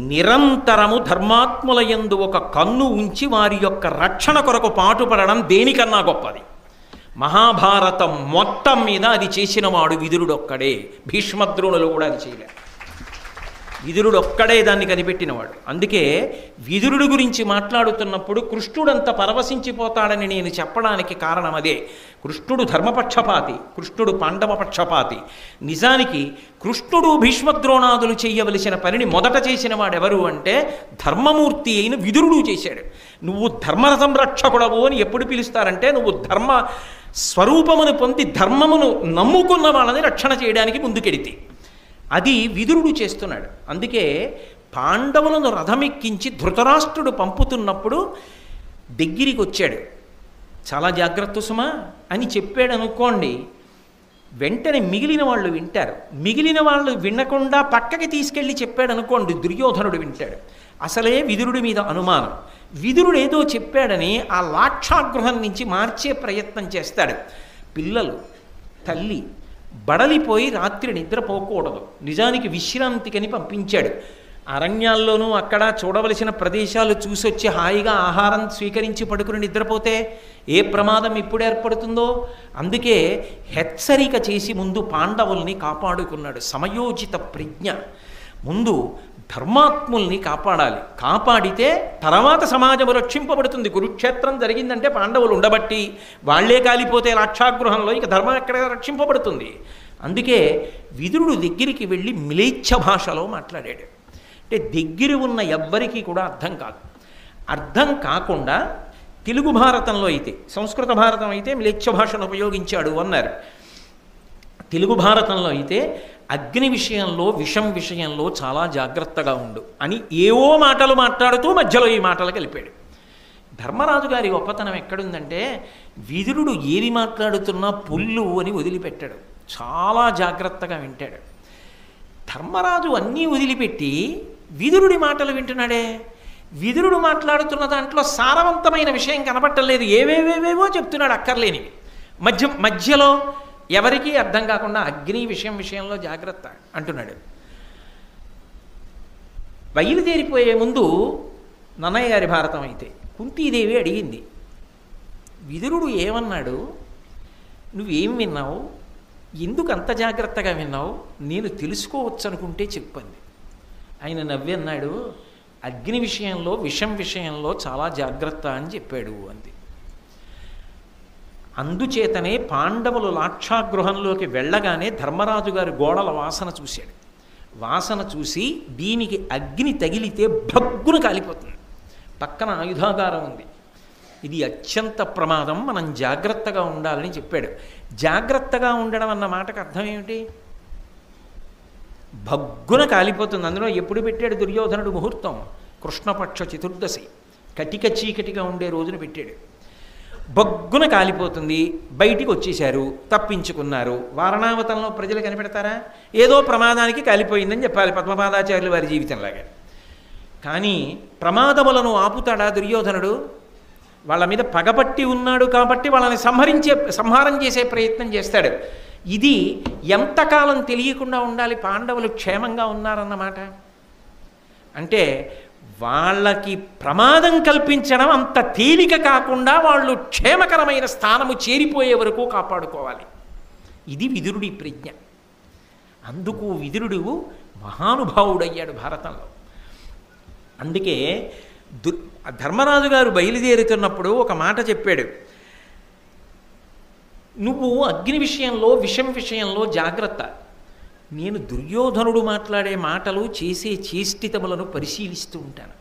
నిరంతరము ధర్మాత్ముల యందు ఒక కన్ను ఉంచి వారి యొక్క రక్షణ కొరకు పాటుపడడం దేనికన్నా గొప్పది. మహాభారతం మొత్తం మీద అది చేసినవాడు విదురుడొక్కడే. భీష్మద్రోణులు కూడా అది చేయలే. విదురుడొక్కడే దాన్ని కనిపెట్టినవాడు. అందుకే విదురుడు గురించి మాట్లాడుతున్నప్పుడు కృష్ణుడంత పరవశించిపోతాడని నేను చెప్పడానికి కారణం అదే. కృష్ణుడు ధర్మపక్షపాతి, కృష్ణుడు పాండవ పక్షపాతి. నిజానికి కృష్ణుడు భీష్మద్రోణాదులు చేయవలసిన పనిని మొదట చేసిన వాడెవరు అంటే ధర్మమూర్తి అయిన విదురుడు చేశాడు. నువ్వు ధర్మ సంరక్షకుడవు అని ఎప్పుడు పిలుస్తారంటే నువ్వు ధర్మ స్వరూపమును పొంది ధర్మమును నమ్ముకున్న వాళ్ళని రక్షణ చేయడానికి ముందుకెడితే అది విదురుడు చేస్తున్నాడు. అందుకే పాండవులను రథమెక్కించి ధృతరాష్ట్రుడు పంపుతున్నప్పుడు దగ్గరికి వచ్చాడు. చాలా జాగ్రత్త సుమా అని చెప్పాడు అనుకోండి, వెంటనే మిగిలిన వాళ్ళు వింటారు. మిగిలిన వాళ్ళు వినకుండా పక్కకి తీసుకెళ్ళి చెప్పాడు అనుకోండి, దుర్యోధనుడు వింటాడు. అసలే విదురుడి మీద అనుమానం. విదురుడు ఏదో చెప్పాడని ఆ లాక్షాగృహం నుంచి మార్చే ప్రయత్నం చేస్తాడు. పిల్లలు, తల్లి బడలిపోయి రాత్రి నిద్రపోకూడదు. నిజానికి విశ్రాంతికని పంపించాడు. అరణ్యాల్లోనూ అక్కడ చూడవలసిన ప్రదేశాలు చూసొచ్చి హాయిగా ఆహారం స్వీకరించి పడుకుని నిద్రపోతే ఏ ప్రమాదం ఇప్పుడు ఏర్పడుతుందో అందుకే హెచ్చరిక చేసి ముందు పాండవుల్ని కాపాడుకున్నాడు. సమయోచిత ప్రజ్ఞ. ముందు ధర్మాత్ముల్ని కాపాడాలి. కాపాడితే తర్వాత సమాజము రక్షింపబడుతుంది. కురుక్షేత్రం జరిగిందంటే పాండవులు ఉండబట్టి, వాళ్లే కాలిపోతే లాక్షాగృహంలో ఇక ధర్మం ఎక్కడ రక్షింపబడుతుంది. అందుకే విదురుడు దగ్గరికి వెళ్ళి మ్లేచ్ఛ భాషలో మాట్లాడాడు. అంటే దగ్గర ఉన్న ఎవ్వరికీ కూడా అర్థం కాదు. అర్థం కాకుండా తెలుగు భారతంలో అయితే, సంస్కృత భారతం అయితే మ్లేచ్ఛ భాషను ఉపయోగించాడు అన్నారు. తెలుగు భారతంలో అయితే అగ్ని విషయంలో, విషం విషయంలో చాలా జాగ్రత్తగా ఉండు అని ఏవో మాటలు మాట్లాడుతూ మధ్యలో ఈ మాటలు కలిపాడు. ధర్మరాజు గారి గొప్పతనం ఎక్కడుందంటే విదురుడు ఏది మాట్లాడుతున్నా పుల్లు అని వదిలిపెట్టాడు. చాలా జాగ్రత్తగా వింటాడు. ధర్మరాజు అన్నీ వదిలిపెట్టి విదురుడి మాటలు వింటున్నాడే. విదురుడు మాట్లాడుతున్న దాంట్లో సారవంతమైన విషయం కనబట్టలేదు. ఏవేవేవేవో చెప్తున్నాడు అక్కర్లేనివి. మధ్యలో ఎవరికీ అర్థం కాకుండా అగ్ని విషయంలో జాగ్రత్త అంటున్నాడు. బయలుదేరిపోయే ముందు నన్నయ్య గారి భారతం అయితే కుంతీదేవి అడిగింది, విదురుడు ఏమన్నాడు, నువ్వేం విన్నావు, ఎందుకు అంత జాగ్రత్తగా విన్నావు, నేను తెలుసుకోవచ్చు అనుకుంటే చెప్పండి. ఆయన నవ్వి అన్నాడు, అగ్ని విషయంలో, విషం విషయంలో చాలా జాగ్రత్త అని చెప్పాడు అంది. అందుచేతనే పాండవులు లాక్షాగృహంలోకి వెళ్ళగానే ధర్మరాజు గారి గోడల వాసన చూశాడు. వాసన చూసి దీనికి అగ్ని తగిలితే భగ్గున కాలిపోతుంది. పక్కన ఆయుధాగారం ఉంది, ఇది అత్యంత ప్రమాదం, మనం జాగ్రత్తగా ఉండాలని చెప్పాడు. జాగ్రత్తగా ఉండడం అన్న మాటకు అర్థం ఏమిటి? భగ్గున కాలిపోతుంది. అందులో ఎప్పుడు పెట్టాడు దుర్యోధనుడు ముహూర్తం? కృష్ణపక్ష చతుర్దశి, కటిక చీకటిగా ఉండే రోజున పెట్టాడు. బొగ్గున కాలిపోతుంది. బయటికి వచ్చేశారు, తప్పించుకున్నారు. వారణావతంలో ప్రజలు కనిపెడతారా? ఏదో ప్రమాదానికి కాలిపోయిందని చెప్పాలి, పద్మపాదాచార్యులు వారి జీవితంలాగా. కానీ ప్రమాదములను ఆపుతాడా దుర్యోధనుడు? వాళ్ళ మీద పగపట్టి ఉన్నాడు కాబట్టి వాళ్ళని సంహారం చేసే ప్రయత్నం చేస్తాడు. ఇది ఎంతకాలం తెలియకుండా ఉండాలి పాండవులు క్షేమంగా ఉన్నారన్నమాట. అంటే వాళ్ళకి ప్రమాదం కల్పించడం అంత తేలిక కాకుండా వాళ్ళు క్షేమకరమైన స్థానము చేరిపోయే వరకు కాపాడుకోవాలి. ఇది విదురుడి ప్రజ్ఞ. అందుకు విదురుడు మహానుభావుడయ్యాడు భారతంలో. అందుకే ధర్మరాజు గారు బయలుదేరుతున్నప్పుడు ఒక మాట చెప్పాడు, నువ్వు అగ్ని విషయంలో, విషం విషయంలో జాగ్రత్త. నేను దుర్యోధనుడు మాట్లాడే మాటలు, చేసే చేష్టితములను పరిశీలిస్తూ ఉంటాను.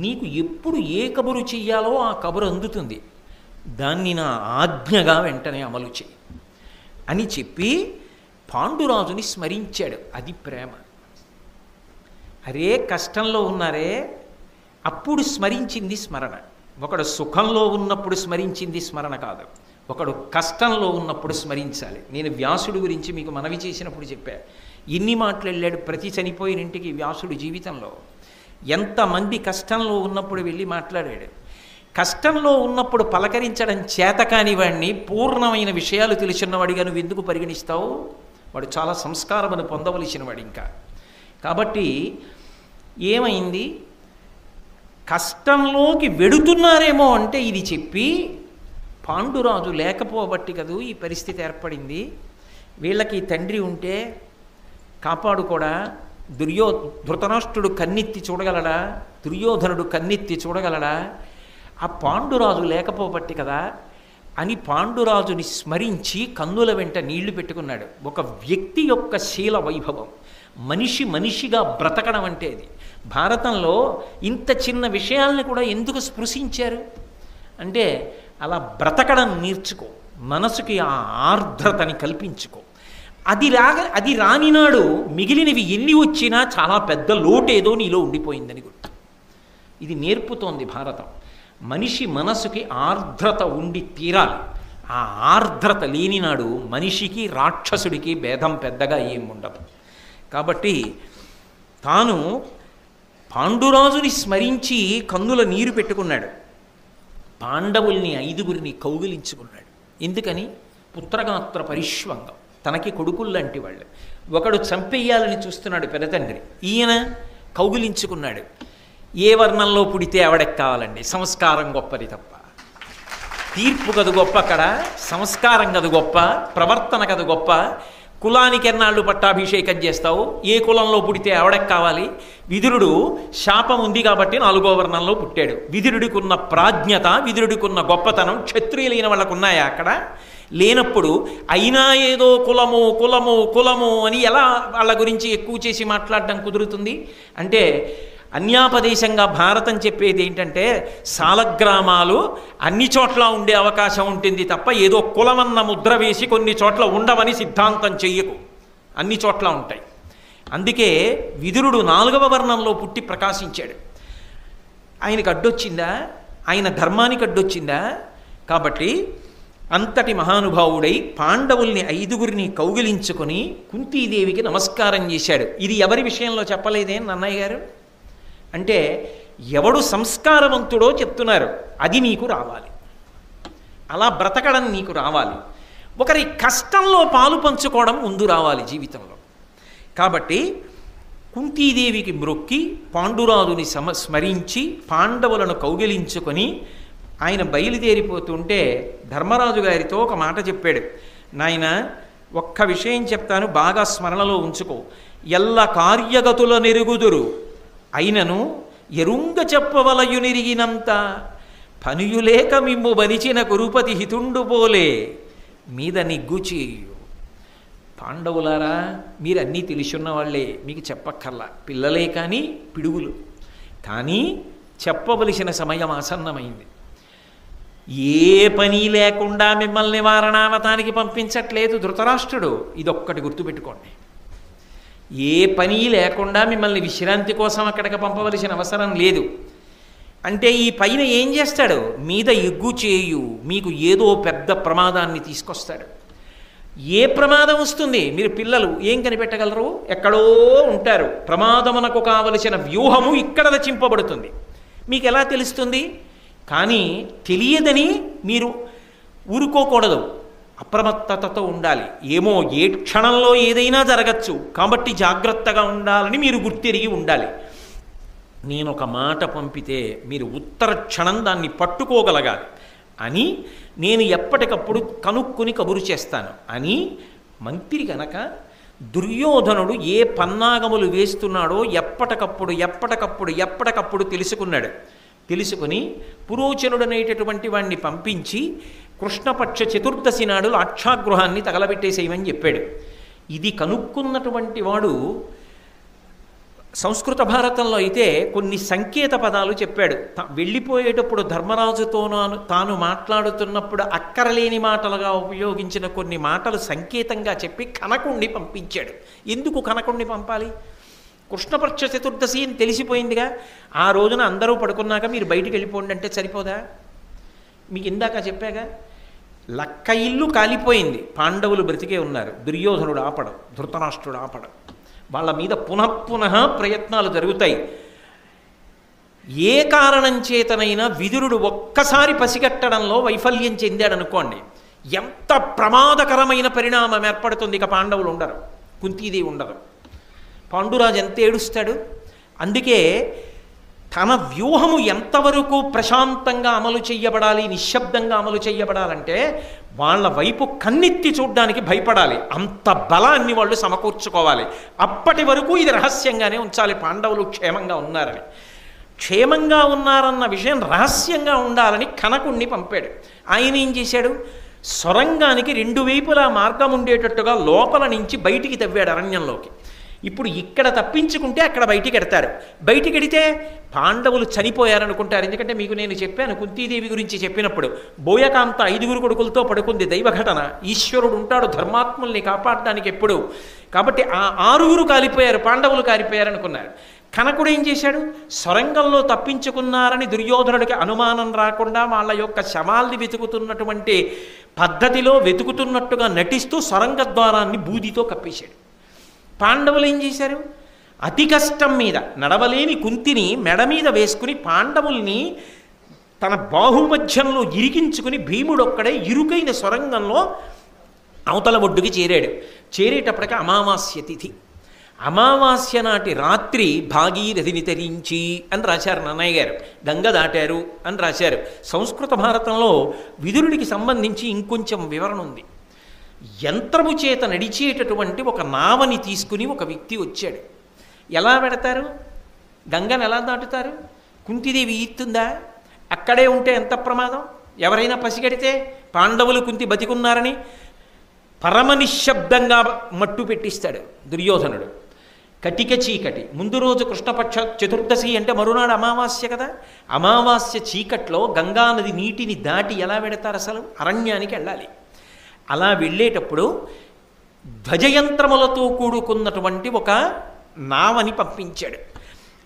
నీకు ఎప్పుడు ఏ కబురు చెయ్యాలో ఆ కబురు అందుతుంది, దాన్ని నా ఆజ్ఞగా వెంటనే అమలు చేయి అని చెప్పి పాండురాజుని స్మరించాడు. అది ప్రేమ. అరే కష్టంలో ఉన్నారే, అప్పుడు స్మరించింది స్మరణ. ఒకడు సుఖంలో ఉన్నప్పుడు స్మరించింది స్మరణ కాదు, ఒకడు కష్టంలో ఉన్నప్పుడు స్మరించాలి. నేను వ్యాసుడి గురించి మీకు మనవి చేసినప్పుడు చెప్పా, ఎన్ని మాటలు వెళ్ళాడు ప్రతి చనిపోయిన ఇంటికి వ్యాసుడి జీవితంలో. ఎంతమంది కష్టంలో ఉన్నప్పుడు వెళ్ళి మాట్లాడాడు. కష్టంలో ఉన్నప్పుడు పలకరించడం చేతకాని వాడిని పూర్ణమైన విషయాలు తెలుసున్నవాడిగా నువ్వు ఎందుకు పరిగణిస్తావు? వాడు చాలా సంస్కారమును పొందవలసిన వాడు. ఇంకా కాబట్టి ఏమైంది, కష్టంలోకి వెడుతున్నారేమో అంటే ఇది చెప్పి పాండురాజు లేకపోబట్టి కదూ ఈ పరిస్థితి ఏర్పడింది. వీళ్ళకి తండ్రి ఉంటే కాపాడుకోడా? ధృతరాష్ట్రుడు కన్నెత్తి చూడగలడా? దుర్యోధనుడు కన్నెత్తి చూడగలడా? ఆ పాండురాజు లేకపోబట్టి కదా అని పాండురాజుని స్మరించి కన్నుల వెంట నీళ్లు పెట్టుకున్నాడు. ఒక వ్యక్తి యొక్క శీల వైభవం, మనిషి మనిషిగా బ్రతకడం అంటే అది. భారతంలో ఇంత చిన్న విషయాల్ని కూడా ఎందుకు స్పృశించారు అంటే, అలా బ్రతకడం నేర్చుకో, మనసుకి ఆ ఆర్ద్రతని కల్పించుకో. అది రానినాడు మిగిలినవి ఎన్ని వచ్చినా చాలా పెద్ద లోటేదో నీలో ఉండిపోయిందని గుర్తు. ఇది నేర్పుతోంది భారతం. మనిషి మనసుకి ఆర్ద్రత ఉండి తీరాలి. ఆ ఆర్ద్రత లేనినాడు మనిషికి రాక్షసుడికి భేదం పెద్దగా ఏముండదు. కాబట్టి తాను పాండురాజుని స్మరించి కన్నుల నీరు పెట్టుకున్నాడు. పాండవుల్ని 5గురిని కౌగిలించుకున్నాడు. ఎందుకని? పుత్రగాత్ర పరిష్వంగం. తనకి కొడుకుల్లాంటి వాళ్ళు. ఒకడు చంపేయాలని చూస్తున్నాడు పెద్దతండ్రి, ఈయన కౌగిలించుకున్నాడు. ఏ వర్ణంలో పుడితే ఆవిడెక్కావాలండి? సంస్కారం గొప్పది తప్ప తీర్పు కదు గొప్ప, అక్కడ సంస్కారం కదు గొప్ప, ప్రవర్తన కదు గొప్ప. కులానికి ఎన్నాళ్ళు పట్టాభిషేకం చేస్తావు? ఏ కులంలో పుడితే ఆవిడెక్కావాలి? విదురుడు శాపం ఉంది కాబట్టి 4వ వర్ణంలో పుట్టాడు. విదురుడికి ఉన్న ప్రాజ్ఞత, విదురుడికి ఉన్న గొప్పతనం క్షత్రియులైన వాళ్ళకు ఉన్నాయా? అక్కడ లేనప్పుడు అయినా ఏదో కులము కులము కులము అని ఎలా వాళ్ళ గురించి ఎక్కువ చేసి మాట్లాడడం కుదురుతుంది? అంటే అన్యాపదేశంగా భారతం చెప్పేది ఏంటంటే, సాలగ్రామాలు అన్ని చోట్ల ఉండే అవకాశం ఉంటుంది తప్ప ఏదో కులమన్న ముద్ర వేసి కొన్ని చోట్ల ఉండవని సిద్ధాంతం చెయ్యకు. అన్ని చోట్ల ఉంటాయి. అందుకే విదురుడు 4వ వర్ణంలో పుట్టి ప్రకాశించాడు. ఆయనకు అడ్డొచ్చిందా? ఆయన ధర్మానికి అడ్డొచ్చిందా? కాబట్టి అంతటి మహానుభావుడై పాండవుల్ని 5గురిని కౌగిలించుకొని కుంతీదేవికి నమస్కారం చేశాడు. ఇది ఎవరి విషయంలో చెప్పలేదే నన్నయ్య గారు? అంటే ఎవడు సంస్కారవంతుడో చెప్తున్నారు. అది నీకు రావాలి, అలా బ్రతకడం నీకు రావాలి. ఒకరి కష్టంలో పాలు పంచుకోవడం ముందు రావాలి జీవితంలో. కాబట్టి కుంతీదేవికి మ్రొక్కి పాండురాజుని స్మరించి పాండవులను కౌగిలించుకొని ఆయన బయలుదేరిపోతుంటే ధర్మరాజు గారితో ఒక మాట చెప్పాడు. నాయన, ఒక్క విషయం చెప్తాను, బాగా స్మరణలో ఉంచుకో. ఎల్ల కార్యగతుల నెరుగుదురు అయినను ఎరుంగ చెప్పవలయునిరిగినంత పనియులేక మిమ్ము బనిచిన కురుపతి హితుండు పోలే మీద నిగ్గుచేయు. పాండవులారా, మీరు అన్నీ తెలుసున్న వాళ్ళే, మీకు చెప్పక్కర్లా. పిల్లలే కానీ పిడుగులు. కానీ చెప్పవలసిన సమయం ఆసన్నమైంది. ఏ పని లేకుండా మిమ్మల్ని వారణావతానికి పంపించట్లేదు ధృతరాష్ట్రుడు. ఇదొక్కటి గుర్తుపెట్టుకోండి. ఏ పని లేకుండా మిమ్మల్ని విశ్రాంతి కోసం అక్కడికి పంపవలసిన అవసరం లేదు. అంటే ఈ పైన ఏం చేస్తాడు? మీద ఎగ్గు చేయు, మీకు ఏదో పెద్ద ప్రమాదాన్ని తీసుకొస్తాడు. ఏ ప్రమాదం వస్తుంది? మీరు పిల్లలు ఏం కనిపెట్టగలరు? ఎక్కడో ఉంటారు. ప్రమాదమునకు కావలసిన వ్యూహము ఇక్కడ రచింపబడుతుంది. మీకు ఎలా తెలుస్తుంది? కానీ తెలియదని మీరు ఊరుకోకూడదు, అప్రమత్తతతో ఉండాలి. ఏమో ఏ క్షణంలో ఏదైనా జరగచ్చు కాబట్టి జాగ్రత్తగా ఉండాలని మీరు గుర్తెరిగి ఉండాలి. నేను ఒక మాట పంపితే మీరు ఉత్తర క్షణం దాన్ని పట్టుకోగలగాలి అని నేను ఎప్పటికప్పుడు కనుక్కుని కబురు చేస్తాను అని మంత్రి కనుక దుర్యోధనుడు ఏ పన్నాగములు వేస్తున్నాడో ఎప్పటికప్పుడు తెలుసుకున్నాడు. తెలుసుకుని పురోచనుడనేటటువంటి వాడిని పంపించి కృష్ణపక్ష చతుర్దశి నాడు లాక్షాగృహాన్ని తగలబెట్టేసేయమని చెప్పాడు. ఇది కనుక్కున్నటువంటి వాడు సంస్కృత భారతంలో అయితే కొన్ని సంకేత పదాలు చెప్పాడు. వెళ్ళిపోయేటప్పుడు ధర్మరాజుతో తాను మాట్లాడుతున్నప్పుడు అక్కరలేని మాటలుగా ఉపయోగించిన కొన్ని మాటలు సంకేతంగా చెప్పి కనకుణ్ణి పంపించాడు. ఎందుకు కనకుణ్ణి పంపాలి? కృష్ణపక్ష చతుర్దశి అని తెలిసిపోయిందిగా. ఆ రోజున అందరూ పడుకున్నాక మీరు బయటికి వెళ్ళిపోండి అంటే సరిపోదా? మీకు ఇందాక చెప్పాగా, లక్క ఇల్లు కాలిపోయింది, పాండవులు బ్రతికే ఉన్నారు. దుర్యోధనుడు ఆపడం, ధృతరాష్ట్రుడు ఆపడం, వాళ్ళ మీద పునఃపునః ప్రయత్నాలు జరుగుతాయి. ఏ కారణం చేతనైనా విదురుడు ఒక్కసారి పసిగట్టడంలో వైఫల్యం చెందాడనుకోండి, ఎంత ప్రమాదకరమైన పరిణామం ఏర్పడుతుంది. ఇక పాండవులు ఉండరు, కుంతీదేవి ఉండదు, పాండురాజు ఎంత ఏడుస్తాడు. అందుకే తన వ్యూహము ఎంతవరకు ప్రశాంతంగా అమలు చెయ్యబడాలి, నిశ్శబ్దంగా అమలు చెయ్యబడాలంటే వాళ్ళ వైపు కన్నెత్తి చూడ్డానికి భయపడాలి. అంత బలాన్ని వాళ్ళు సమకూర్చుకోవాలి. అప్పటి వరకు ఇది రహస్యంగానే ఉంచాలి, పాండవులు క్షేమంగా ఉన్నారని. క్షేమంగా ఉన్నారన్న విషయం రహస్యంగా ఉండాలని కనకుణ్ణి పంపాడు. ఆయన ఏం చేశాడు? సొరంగానికి 2 వైపులా మార్గం ఉండేటట్టుగా లోపల నుంచి బయటికి తవ్వాడు అరణ్యంలోకి. ఇప్పుడు ఇక్కడ తప్పించుకుంటే అక్కడ బయటికి ఎడతారు. బయటికి ఎడితే పాండవులు చనిపోయారనుకుంటారు. ఎందుకంటే మీకు నేను చెప్పాను, కుంతీదేవి గురించి చెప్పినప్పుడు, బోయకాంత 5 కొడుకులతో పడుకుంది, దైవఘటన. ఈశ్వరుడు ఉంటాడు ధర్మాత్ముల్ని కాపాడడానికి ఎప్పుడు. కాబట్టి ఆ 6 కాలిపోయారు, పాండవులు కాలిపోయారనుకున్నారు. కనకుడు ఏం చేశాడు? సొరంగంలో తప్పించుకున్నారని దుర్యోధనుడికి అనుమానం రాకుండా వాళ్ళ యొక్క శవాల్ని వెతుకుతున్నటువంటి పద్ధతిలో వెతుకుతున్నట్టుగా నటిస్తూ సొరంగ ద్వారాన్ని బూదితో కప్పేశాడు. పాండవులు ఏం చేశారు? అతి కష్టం మీద నడవలేని కుంతిని మెడ మీద వేసుకుని పాండవుల్ని తన బాహుమధ్యంలో ఇరికించుకుని భీముడొక్కడే ఇరుకైన సొరంగంలో అవతల ఒడ్డుకి చేరాడు. చేరేటప్పటికి అమావాస్య తిథి. అమావాస్య నాటి రాత్రి భాగీరథిని తరించి అని రాశారు నన్నయ్య గారు. గంగ దాటారు అని రాశారు. సంస్కృత భారతంలో విదురుడికి సంబంధించి ఇంకొంచెం వివరణ ఉంది. యంత్రము చేత నడిచేటటువంటి ఒక నావని తీసుకుని ఒక వ్యక్తి వచ్చాడు. ఎలా పెడతారు? గంగను ఎలా దాటుతారు? కుంతిదేవి ఈత్తుందా? అక్కడే ఉంటే ఎంత ప్రమాదం? ఎవరైనా పసిగడితే పాండవులు కుంతి బతికున్నారని పరమ నిశ్శబ్దంగా మట్టు పెట్టిస్తాడు దుర్యోధనుడు. కటిక చీకటి. ముందు రోజు కృష్ణపక్ష చతుర్దశి అంటే మరునాడు అమావాస్య కదా. అమావాస్య చీకట్లో గంగానది నీటిని దాటి ఎలా వెడతారు? అసలు అరణ్యానికి వెళ్ళాలి. అలా వెళ్ళేటప్పుడు ధ్వజయంత్రములతో కూడుకున్నటువంటి ఒక నావని పంపించాడు.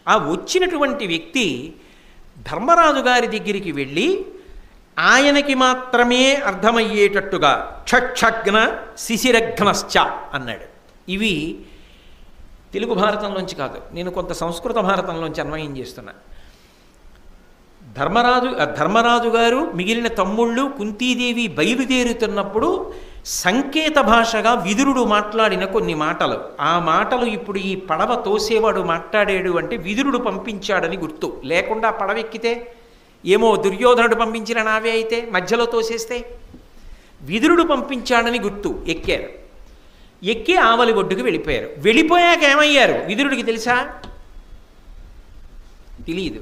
ఆ వచ్చినటువంటి వ్యక్తి ధర్మరాజు గారి దగ్గరికి వెళ్ళి ఆయనకి మాత్రమే అర్థమయ్యేటట్టుగా క్షక్షగ్న శిశిరఘ్నశ్చ అన్నాడు. ఇవి తెలుగు భారతంలోంచి కాదు, నేను కొంత సంస్కృత భారతంలోంచి అన్వయం చేస్తున్నా. ధర్మరాజు గారు మిగిలిన తమ్ముళ్ళు కుంతీదేవి బయలుదేరుతున్నప్పుడు సంకేత భాషగా విదురుడు మాట్లాడిన కొన్ని మాటలు, ఆ మాటలు ఇప్పుడు ఈ పడవ తోసేవాడు మాట్లాడాడు అంటే విదురుడు పంపించాడని గుర్తు. లేకుండా పడవ ఎక్కితే ఏమో దుర్యోధనుడు పంపించిన నావే అయితే మధ్యలో తోసేస్తే, విదురుడు పంపించాడని గుర్తు. ఎక్కారు. ఎక్కి ఆవలి ఒడ్డుకు వెళ్ళిపోయారు. వెళ్ళిపోయాక ఏమయ్యారు విదురుడికి తెలుసా? తెలియదు,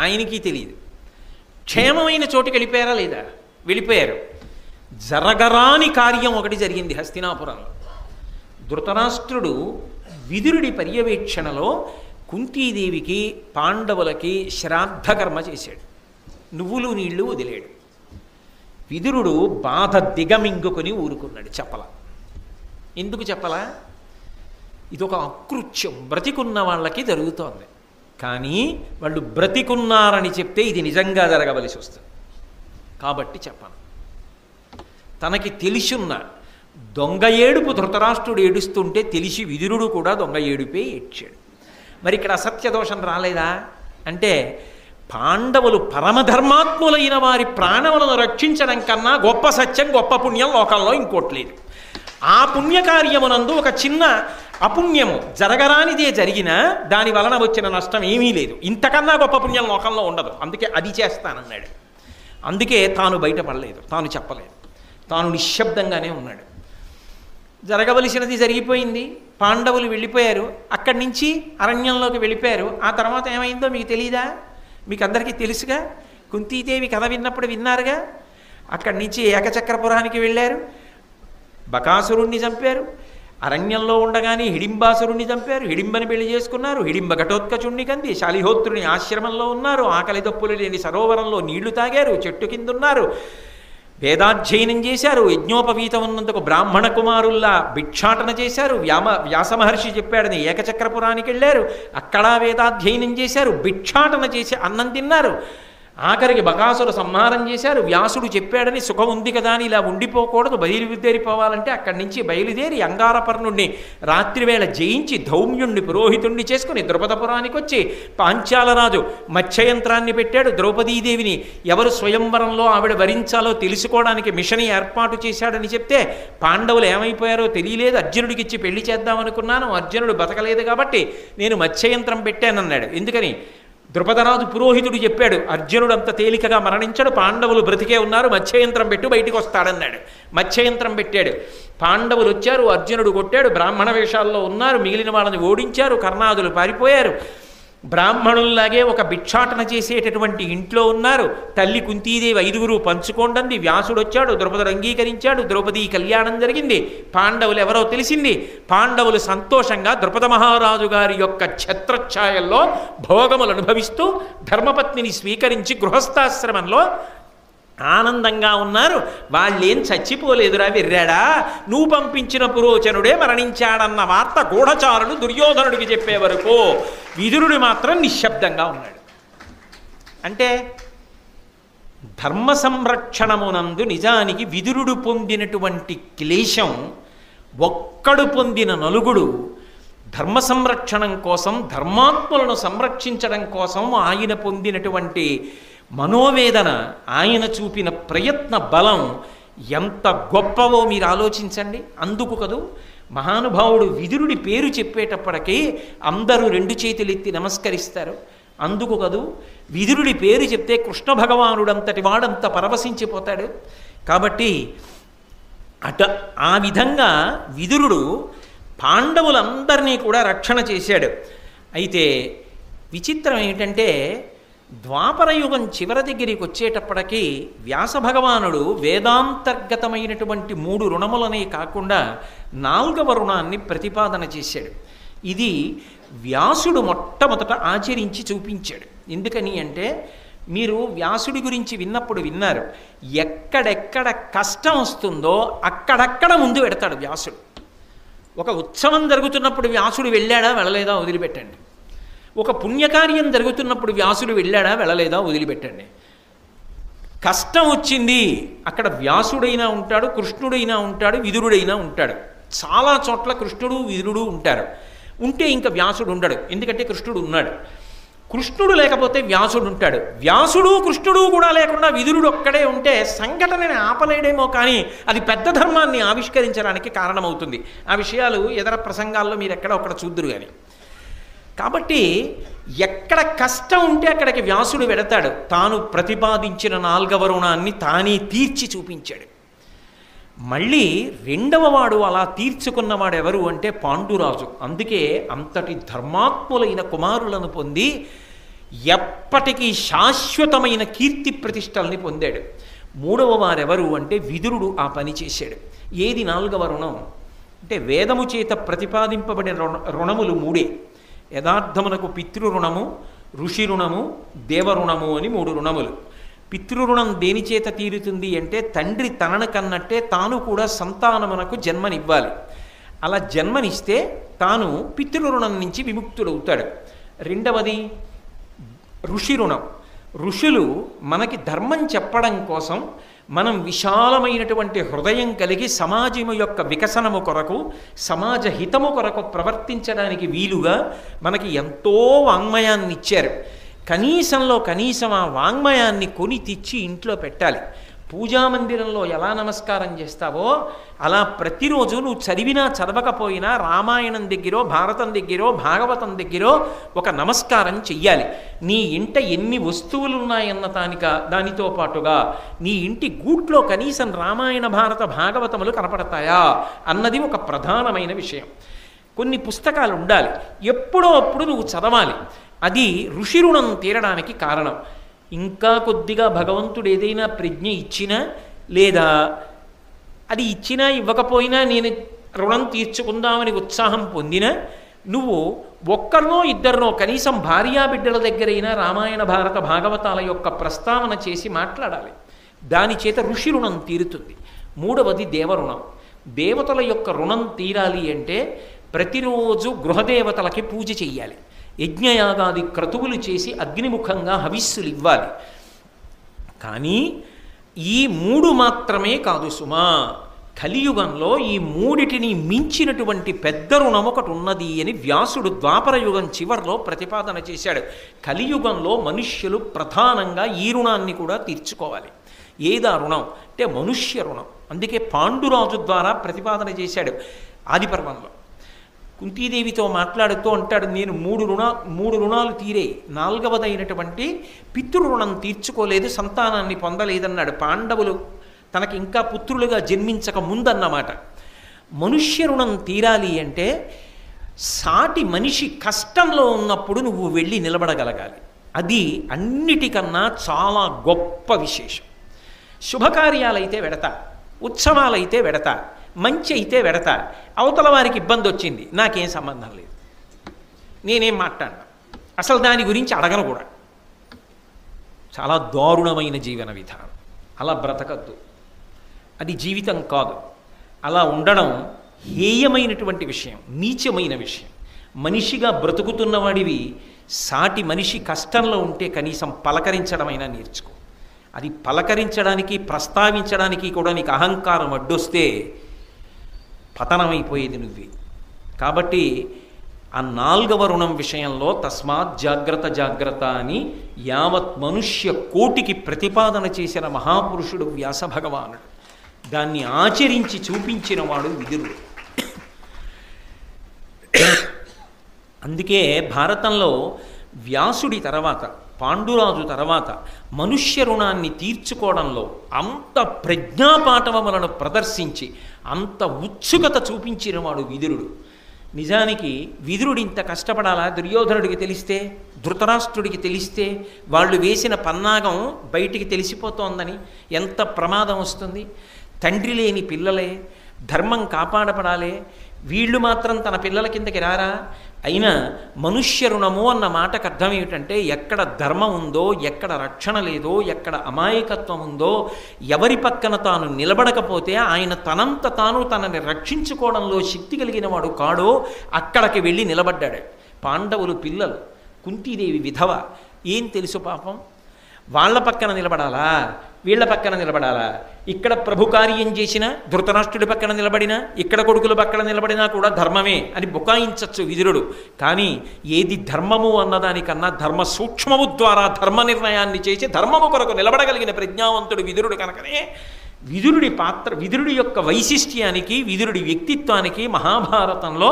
ఆయనకి తెలియదు. క్షేమమైన చోటుకి వెళ్ళిపోయారా లేదా? వెళ్ళిపోయారు. జరగరాని కార్యం ఒకటి జరిగింది హస్తినాపురంలో. ధృతరాష్ట్రుడు విదురుడి పర్యవేక్షణలో కుంతీదేవికి పాండవులకి శ్రాద్ధకర్మ చేశాడు. నువ్వులు నీళ్లు వదిలేడు. విదురుడు బాధ దిగమింగుకొని ఊరుకున్నాడు. చెప్పలా. ఎందుకు చెప్పలా? ఇదొక అకృత్యం, బ్రతికున్న వాళ్ళకి జరుగుతోంది. కానీ వాళ్ళు బ్రతికున్నారని చెప్తే ఇది నిజంగా జరగవలసి వస్తుంది కాబట్టి చెప్పను. తనకి తెలిసున్న దొంగ ఏడుపు ధృతరాష్ట్రుడు ఏడుస్తుంటే తెలిసి విదురుడు కూడా దొంగ ఏడుపే ఏడ్చాడు. మరి ఇక్కడ అసత్య దోషం రాలేదా అంటే, పాండవులు పరమధర్మాత్ములైన వారి ప్రాణములను రక్షించడం కన్నా గొప్ప సత్యం, గొప్ప పుణ్యం లోకంలో ఇంకోట్లేదు. ఆ పుణ్యకార్యమునందు ఒక చిన్న అపుణ్యము జరగరానిదే జరిగినా దాని వలన వచ్చిన నష్టం ఏమీ లేదు. ఇంతకన్నా గొప్ప పుణ్యం లోకంలో ఉండదు. అందుకే అది చేస్తానన్నాడు. అందుకే తాను బయటపడలేదు, తాను చెప్పలేదు, తాను నిశ్శబ్దంగానే ఉన్నాడు. జరగవలసినది జరిగిపోయింది. పాండవులు వెళ్ళిపోయారు. అక్కడి నుంచి అరణ్యంలోకి వెళ్ళిపోయారు. ఆ తర్వాత ఏమైందో మీకు తెలియదా? మీకు అందరికీ తెలుసుగా. కుంతీదేవి కథ విన్నప్పుడు విన్నారుగా. అక్కడి నుంచి ఏకచక్రపురానికి వెళ్ళారు. బకాసురుణ్ణి చంపారు. అరణ్యంలో ఉండగానే హిడింబాసురుణ్ణి చంపారు. హిడింబని పెళ్లి చేసుకున్నారు. హిడింబ ఘటోత్కచుణ్ణి కంది. శాలిహోత్రుని ఆశ్రమంలో ఉన్నారు. ఆకలి దప్పులు లేని సరోవరంలో నీళ్లు తాగారు. చెట్టు కింద ఉన్నారు. వేదాధ్యయనం చేశారు. యజ్ఞోపవీతం ఉన్నందుకు బ్రాహ్మణ కుమారుల్లా భిక్షాటన చేశారు. వ్యాస మహర్షి చెప్పాడని ఏకచక్రపురానికి వెళ్ళారు. అక్కడ వేదాధ్యయనం చేశారు. భిక్షాటన చేసి అన్నం తిన్నారు. ఆఖరికి బకాసుర సంహారం చేశారు. వ్యాసుడు చెప్పాడని సుఖం ఉంది కదా అని ఇలా ఉండిపోకూడదు, బయలుదేరిపోవాలంటే అక్కడి నుంచి బయలుదేరి అంగారపర్ణుణ్ణి రాత్రివేళ జయించి ధౌమ్యుణ్ణి పురోహితుణ్ణి చేసుకుని ద్రౌపదపురానికి వచ్చి పాంచాలరాజు మత్స్యయంత్రాన్ని పెట్టాడు. ద్రౌపదీదేవిని ఎవరు స్వయంవరంలో ఆవిడ వరించాలో తెలుసుకోవడానికి మిషన్ ఏర్పాటు చేశాడని చెప్తే పాండవులు ఏమైపోయారో తెలియలేదు. అర్జునుడికి ఇచ్చి పెళ్లి చేద్దామనుకున్నాను, అర్జునుడు బతకలేదు కాబట్టి నేను మత్స్యయంత్రం పెట్టానన్నాడు. ఎందుకని? ద్రుపదరాజు పురోహితుడు చెప్పాడు, అర్జునుడు అంత తేలికగా మరణించాడు, పాండవులు బ్రతికే ఉన్నారు, మత్స్యయంత్రం పెట్టు బయటికి వస్తాడన్నాడు. మత్స్యయంత్రం పెట్టాడు. పాండవులు వచ్చారు, అర్జునుడు కొట్టాడు, బ్రాహ్మణ వేషాల్లో ఉన్నారు, మిగిలిన వాళ్ళని ఓడించారు, కర్ణాదులు పారిపోయారు. బ్రాహ్మణుల్లాగే ఒక భిక్షాటన చేసేటటువంటి ఇంట్లో ఉన్నారు. తల్లి కుంతీదేవి 5గురు పంచుకోండి, వ్యాసుడు వచ్చాడు, ద్రౌపదుడు అంగీకరించాడు, ద్రౌపది కళ్యాణం జరిగింది, పాండవులు ఎవరో తెలిసింది. పాండవులు సంతోషంగా ద్రుపద మహారాజు గారి యొక్క ఛత్రఛాయల్లో భోగములు అనుభవిస్తూ ధర్మపత్నిని స్వీకరించి గృహస్థాశ్రమంలో ఆనందంగా ఉన్నారు. వాళ్ళేం చచ్చిపోలేదురా విర్రాడా, నువ్వు పంపించిన పురోచనుడే మరణించాడన్న వార్త గూఢచారులు దుర్యోధనుడికి చెప్పే వరకు విదురుడు మాత్రం నిశ్శబ్దంగా ఉన్నాడు. అంటే ధర్మ సంరక్షణమునందు నిజానికి విదురుడు పొందినటువంటి క్లేశం ఒక్కడు పొందిన నలుగుడు ధర్మ సంరక్షణం కోసం, ధర్మాత్ములను సంరక్షించడం కోసం ఆయన పొందినటువంటి మనోవేదన, ఆయన చూపిన ప్రయత్న బలం ఎంత గొప్పవో మీరు ఆలోచించండి. అందుకు కదూ మహానుభావుడు విదురుడి పేరు చెప్పేటప్పటికీ అందరూ 2 చేతులెత్తి నమస్కరిస్తారు. అందుకు కదూ విదురుడి పేరు చెప్తే కృష్ణ భగవానుడంతటి వాడంత పరవశించిపోతాడు. కాబట్టి ఆ విధంగా విదురుడు పాండవులందరినీ కూడా రక్షణ చేశాడు. అయితే విచిత్రం ఏమిటంటే ద్వాపరయుగం చివరి దగ్గరికి వచ్చేటప్పటికీ వ్యాస భగవానుడు వేదాంతర్గతమైనటువంటి 3 రుణములనే కాకుండా 4వ రుణాన్ని ప్రతిపాదన చేశాడు. ఇది వ్యాసుడు మొట్టమొదట ఆచరించి చూపించాడు. ఎందుకని అంటే మీరు వ్యాసుడి గురించి విన్నప్పుడు విన్నారు, ఎక్కడెక్కడ కష్టం వస్తుందో అక్కడక్కడ ముందు పెడతాడు వ్యాసుడు. ఒక ఉత్సవం జరుగుతున్నప్పుడు వ్యాసుడు వెళ్ళాడా వెళ్ళలేదా వదిలిపెట్టండి. ఒక పుణ్యకార్యం జరుగుతున్నప్పుడు వ్యాసుడు వెళ్ళాడా వెళ్ళలేదా వదిలిపెట్టండి. కష్టం వచ్చింది అక్కడ వ్యాసుడైనా ఉంటాడు, కృష్ణుడైనా ఉంటాడు, విదురుడైనా ఉంటాడు. చాలా చోట్ల కృష్ణుడు విదురుడు ఉంటారు. ఉంటే ఇంకా వ్యాసుడు ఉండడు, ఎందుకంటే కృష్ణుడు ఉన్నాడు. కృష్ణుడు లేకపోతే వ్యాసుడు ఉంటాడు. వ్యాసుడు కృష్ణుడు కూడా లేకుండా విదురుడు ఒక్కడే ఉంటే సంఘటనని ఆపలేడేమో, కానీ అది పెద్ద ధర్మాన్ని ఆవిష్కరించడానికి కారణమవుతుంది. ఆ విషయాలు ఇతర ప్రసంగాల్లో మీరు ఎక్కడ ఒక్కడ చూద్దురు కానీ. కాబట్టి ఎక్కడ కష్టం ఉంటే అక్కడికి వ్యాసుడు వెడతాడు. తాను ప్రతిపాదించిన 4వ రుణాన్ని తానే తీర్చి చూపించాడు. మళ్ళీ 2వ వాడు అలా తీర్చుకున్నవాడు ఎవరు అంటే పాండురాజు. అందుకే అంతటి ధర్మాత్ములైన కుమారులను పొంది ఎప్పటికీ శాశ్వతమైన కీర్తి ప్రతిష్టల్ని పొందాడు. 3వ వారెవరు అంటే విదురుడు ఆ పని చేశాడు. ఏది 4వ రుణం అంటే వేదము చేత ప్రతిపాదింపబడిన రుణములు 3. యథార్థమునకు పితృరుణము, ఋషి రుణము, దేవరుణము అని 3 రుణములు. పితృరుణం దేని చేత తీరుతుంది అంటే తండ్రి తనను కన్నట్టే తాను కూడా సంతానమునకు జన్మనివ్వాలి. అలా జన్మనిస్తే తాను పితృరుణం నుంచి విముక్తుడవుతాడు. 2వది ఋషి రుణం. ఋషులు మనకి ధర్మం చెప్పడం కోసం మనం విశాలమైనటువంటి హృదయం కలిగి సమాజము యొక్క వికసనము కొరకు, సమాజ హితము కొరకు ప్రవర్తించడానికి వీలుగా మనకి ఎంతో వాంగ్మయాన్ని ఇచ్చారు. కనీసంలో కనీసం ఆ వాంగ్మయాన్ని కొని తెచ్చి ఇంట్లో పెట్టాలి. పూజామందిరంలో ఎలా నమస్కారం చేస్తావో అలా ప్రతిరోజు నువ్వు చదివినా చదవకపోయినా రామాయణం దగ్గరో, భారతం దగ్గరో, భాగవతం దగ్గరో ఒక నమస్కారం చెయ్యాలి. నీ ఇంట ఎన్ని వస్తువులు ఉన్నాయన్న దానితో పాటుగా నీ ఇంటి గూట్లో కనీసం రామాయణ, భారత, భాగవతములు కనపడతాయా అన్నది ఒక ప్రధానమైన విషయం. కొన్ని పుస్తకాలు ఉండాలి, ఎప్పుడో అప్పుడు నువ్వు చదవాలి. అది ఋషి రుణం తీరడానికి కారణం. ఇంకా కొద్దిగా భగవంతుడు ఏదైనా ప్రజ్ఞ ఇచ్చినా, లేదా అది ఇచ్చినా ఇవ్వకపోయినా నేను రుణం తీర్చుకుందామని ఉత్సాహం పొందినా, నువ్వు ఒక్కరినో ఇద్దరినో కనీసం భార్యాబిడ్డల దగ్గరైనా రామాయణ, భారత, భాగవతాల యొక్క ప్రస్తావన చేసి మాట్లాడాలి. దాని చేత ఋషి రుణం తీరుతుంది. 3వది దేవరుణం. దేవతల యొక్క రుణం తీరాలి అంటే ప్రతిరోజు గృహదేవతలకి పూజ చెయ్యాలి. యజ్ఞయాగాది క్రతువులు చేసి అగ్నిముఖంగా హవిస్సులు ఇవ్వాలి. కానీ ఈ 3 మాత్రమే కాదు సుమా, కలియుగంలో ఈ 3టిని మించినటువంటి పెద్ద రుణం ఒకటి ఉన్నది అని వ్యాసుడు ద్వాపరయుగం చివరిలో ప్రతిపాదన చేశాడు. కలియుగంలో మనుష్యులు ప్రధానంగా ఈ రుణాన్ని కూడా తీర్చుకోవాలి. ఏదా రుణం అంటే మనుష్య రుణం. అందుకే పాండురాజు ద్వారా ప్రతిపాదన చేశాడు ఆదిపర్వంలో. కుంతీదేవితో మాట్లాడుతూ అంటాడు, నేను మూడు రుణాలు తీరే, నాలుగవదైనటువంటి పితృ రుణం తీర్చుకోలేదు, సంతానాన్ని పొందలేదన్నాడు. పాండవులు తనకి ఇంకా పుత్రులుగా జన్మించక ముందన్నమాట. మనుష్య రుణం తీరాలి అంటే సాటి మనిషి కష్టంలో ఉన్నప్పుడు నువ్వు వెళ్ళి నిలబడగలగాలి. అది అన్నిటికన్నా చాలా గొప్ప విశేషం. శుభకార్యాలైతే వెడతా, ఉత్సవాలైతే వెడతా, మంచి అయితే వెడతా, అవతల వారికి ఇబ్బంది వచ్చింది, నాకేం సంబంధం లేదు, నేనేం మాట్లాడను, అసలు దాని గురించి అడగను కూడా. చాలా దారుణమైన జీవన విధానం. అలా బ్రతకద్దు, అది జీవితం కాదు. అలా ఉండడం హేయమైనటువంటి విషయం, నీచమైన విషయం. మనిషిగా బ్రతుకుతున్నవాడివి సాటి మనిషి కష్టంలో ఉంటే కనీసం పలకరించడమైనా నేర్చుకో. అది పలకరించడానికి, ప్రస్తావించడానికి కూడా నీకు అహంకారం అడ్డొస్తే పతనమైపోయేది నువ్వే. కాబట్టి ఆ 4వ రుణం విషయంలో తస్మాత్ జాగ్రత్త జాగ్రత్త అని యావత్ మనుష్య కోటికి ప్రతిపాదన చేసిన మహాపురుషుడు వ్యాస భగవానుడు. దాన్ని ఆచరించి చూపించిన వాడు విదురుడు. అందుకే భారతంలో వ్యాసుడి తర్వాత, పాండురాజు తర్వాత మనుష్య రుణాన్ని తీర్చుకోవడంలో అంత ప్రజ్ఞాపాఠవములను ప్రదర్శించి అంత ఉత్సుకత చూపించినవాడు విదురుడు. నిజానికి విదురుడు ఇంత కష్టపడాలా? దుర్యోధనుడికి తెలిస్తే, ధృతరాష్ట్రుడికి తెలిస్తే, వాళ్ళు వేసిన పన్నాగం బయటికి తెలిసిపోతోందని ఎంత ప్రమాదం వస్తుంది. తండ్రి లేని పిల్లలే, ధర్మం కాపాడపడాలే, వీళ్ళు మాత్రం తన పిల్లల కిందకి రారా? అయినా మనుష్య రుణము అన్న మాటకు అర్థం ఏమిటంటే, ఎక్కడ ధర్మం ఉందో, ఎక్కడ రక్షణ లేదో, ఎక్కడ అమాయకత్వం ఉందో, ఎవరి పక్కన తాను నిలబడకపోతే ఆయన తనంత తాను తనని రక్షించుకోవడంలో శక్తి కలిగిన వాడు కాడో అక్కడికి వెళ్ళి నిలబడ్డాడు. పాండవులు పిల్లలు, కుంతీదేవి విధవ, ఏం తెలుసు పాపం? వాళ్ళ పక్కన నిలబడాలా, వీళ్ళ పక్కన నిలబడాలా? ఇక్కడ ప్రభు కార్యం చేసినా, ధృతరాష్ట్రుడి పక్కన నిలబడినా, ఇక్కడ కొడుకుల పక్కన నిలబడినా కూడా ధర్మమే అని బుకాయించచ్చు విదురుడు. కానీ ఏది ధర్మము అన్నదానికన్నా ధర్మ సూక్ష్మము ద్వారా ధర్మ నిర్ణయాన్ని చేసి ధర్మము కొరకు నిలబడగలిగిన ప్రజ్ఞావంతుడు విదురుడు. కనుకనే విదురుడి పాత్ర, విదురుడి యొక్క వైశిష్ట్యానికి, విదురుడి వ్యక్తిత్వానికి మహాభారతంలో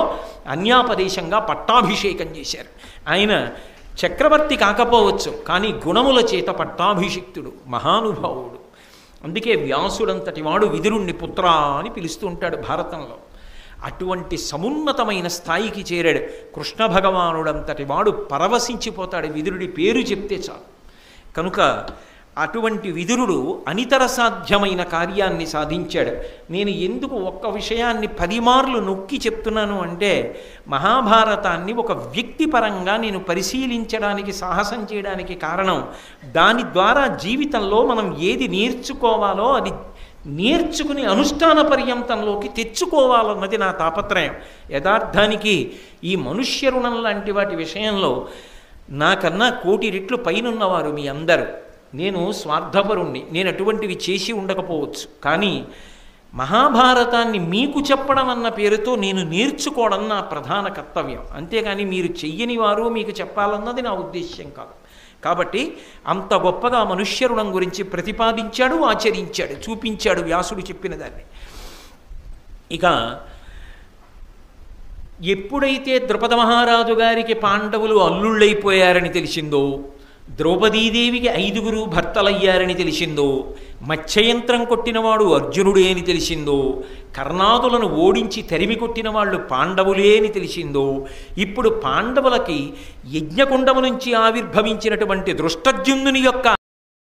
అన్యాపదేశంగా పట్టాభిషేకం చేశారు. ఆయన చక్రవర్తి కాకపోవచ్చు, కానీ గుణముల చేత పట్టాభిషిక్తుడు, మహానుభావుడు. అందుకే వ్యాసుడంతటి వాడు విదురుణ్ణి పుత్ర అని పిలుస్తూ ఉంటాడు భారతంలో. అటువంటి సమున్నతమైన స్థాయికి చేరాడు. కృష్ణ భగవానుడంతటి వాడు పరవశించిపోతాడు విదురుడి పేరు చెప్తే చాలు. కనుక అటువంటి విదురుడు అనితర సాధ్యమైన కార్యాన్ని సాధించాడు. నేను ఎందుకు ఒక్క విషయాన్ని 10 మార్లు నొక్కి చెప్తున్నాను అంటే, మహాభారతాన్ని ఒక వ్యక్తిపరంగా నేను పరిశీలించడానికి, సాహసం చేయడానికి కారణం, దాని ద్వారా జీవితంలో మనం ఏది నేర్చుకోవాలో అది నేర్చుకుని అనుష్ఠాన పర్యంతంలోకి తెచ్చుకోవాలన్నది నా తాపత్రయం. యథార్థానికి ఈ మనుష్య రుణం లాంటి వాటి విషయంలో నాకన్నా 1,000,000 రెట్లు పైనున్నవారు మీ అందరూ. నేను స్వార్థపరుణ్ణి, నేను అటువంటివి చేసి ఉండకపోవచ్చు. కానీ మహాభారతాన్ని మీకు చెప్పడం అన్న పేరుతో నేను నేర్చుకోవడం నా ప్రధాన కర్తవ్యం. అంతేగాని మీరు చెయ్యని వారు మీకు చెప్పాలన్నది నా ఉద్దేశ్యం కాదు. కాబట్టి అంత గొప్పగా మనుష్య రుణం గురించి ప్రతిపాదించాడు, ఆచరించాడు, చూపించాడు వ్యాసుడు చెప్పిన దాన్ని. ఇక ఎప్పుడైతే ద్రుపద మహారాజు గారికి పాండవులు అల్లుళ్ళైపోయారని తెలిసిందో, ద్రౌపదీదేవికి 5గురు భర్తలయ్యారని తెలిసిందో, మత్స్యయంత్రం కొట్టినవాడు అర్జునుడే అని తెలిసిందో, కర్ణాదులను ఓడించి తరిమి కొట్టిన వాళ్ళు పాండవులే అని తెలిసిందో, ఇప్పుడు పాండవులకి యజ్ఞకుండము నుంచి ఆవిర్భవించినటువంటి దృష్టద్యుమ్నుని యొక్క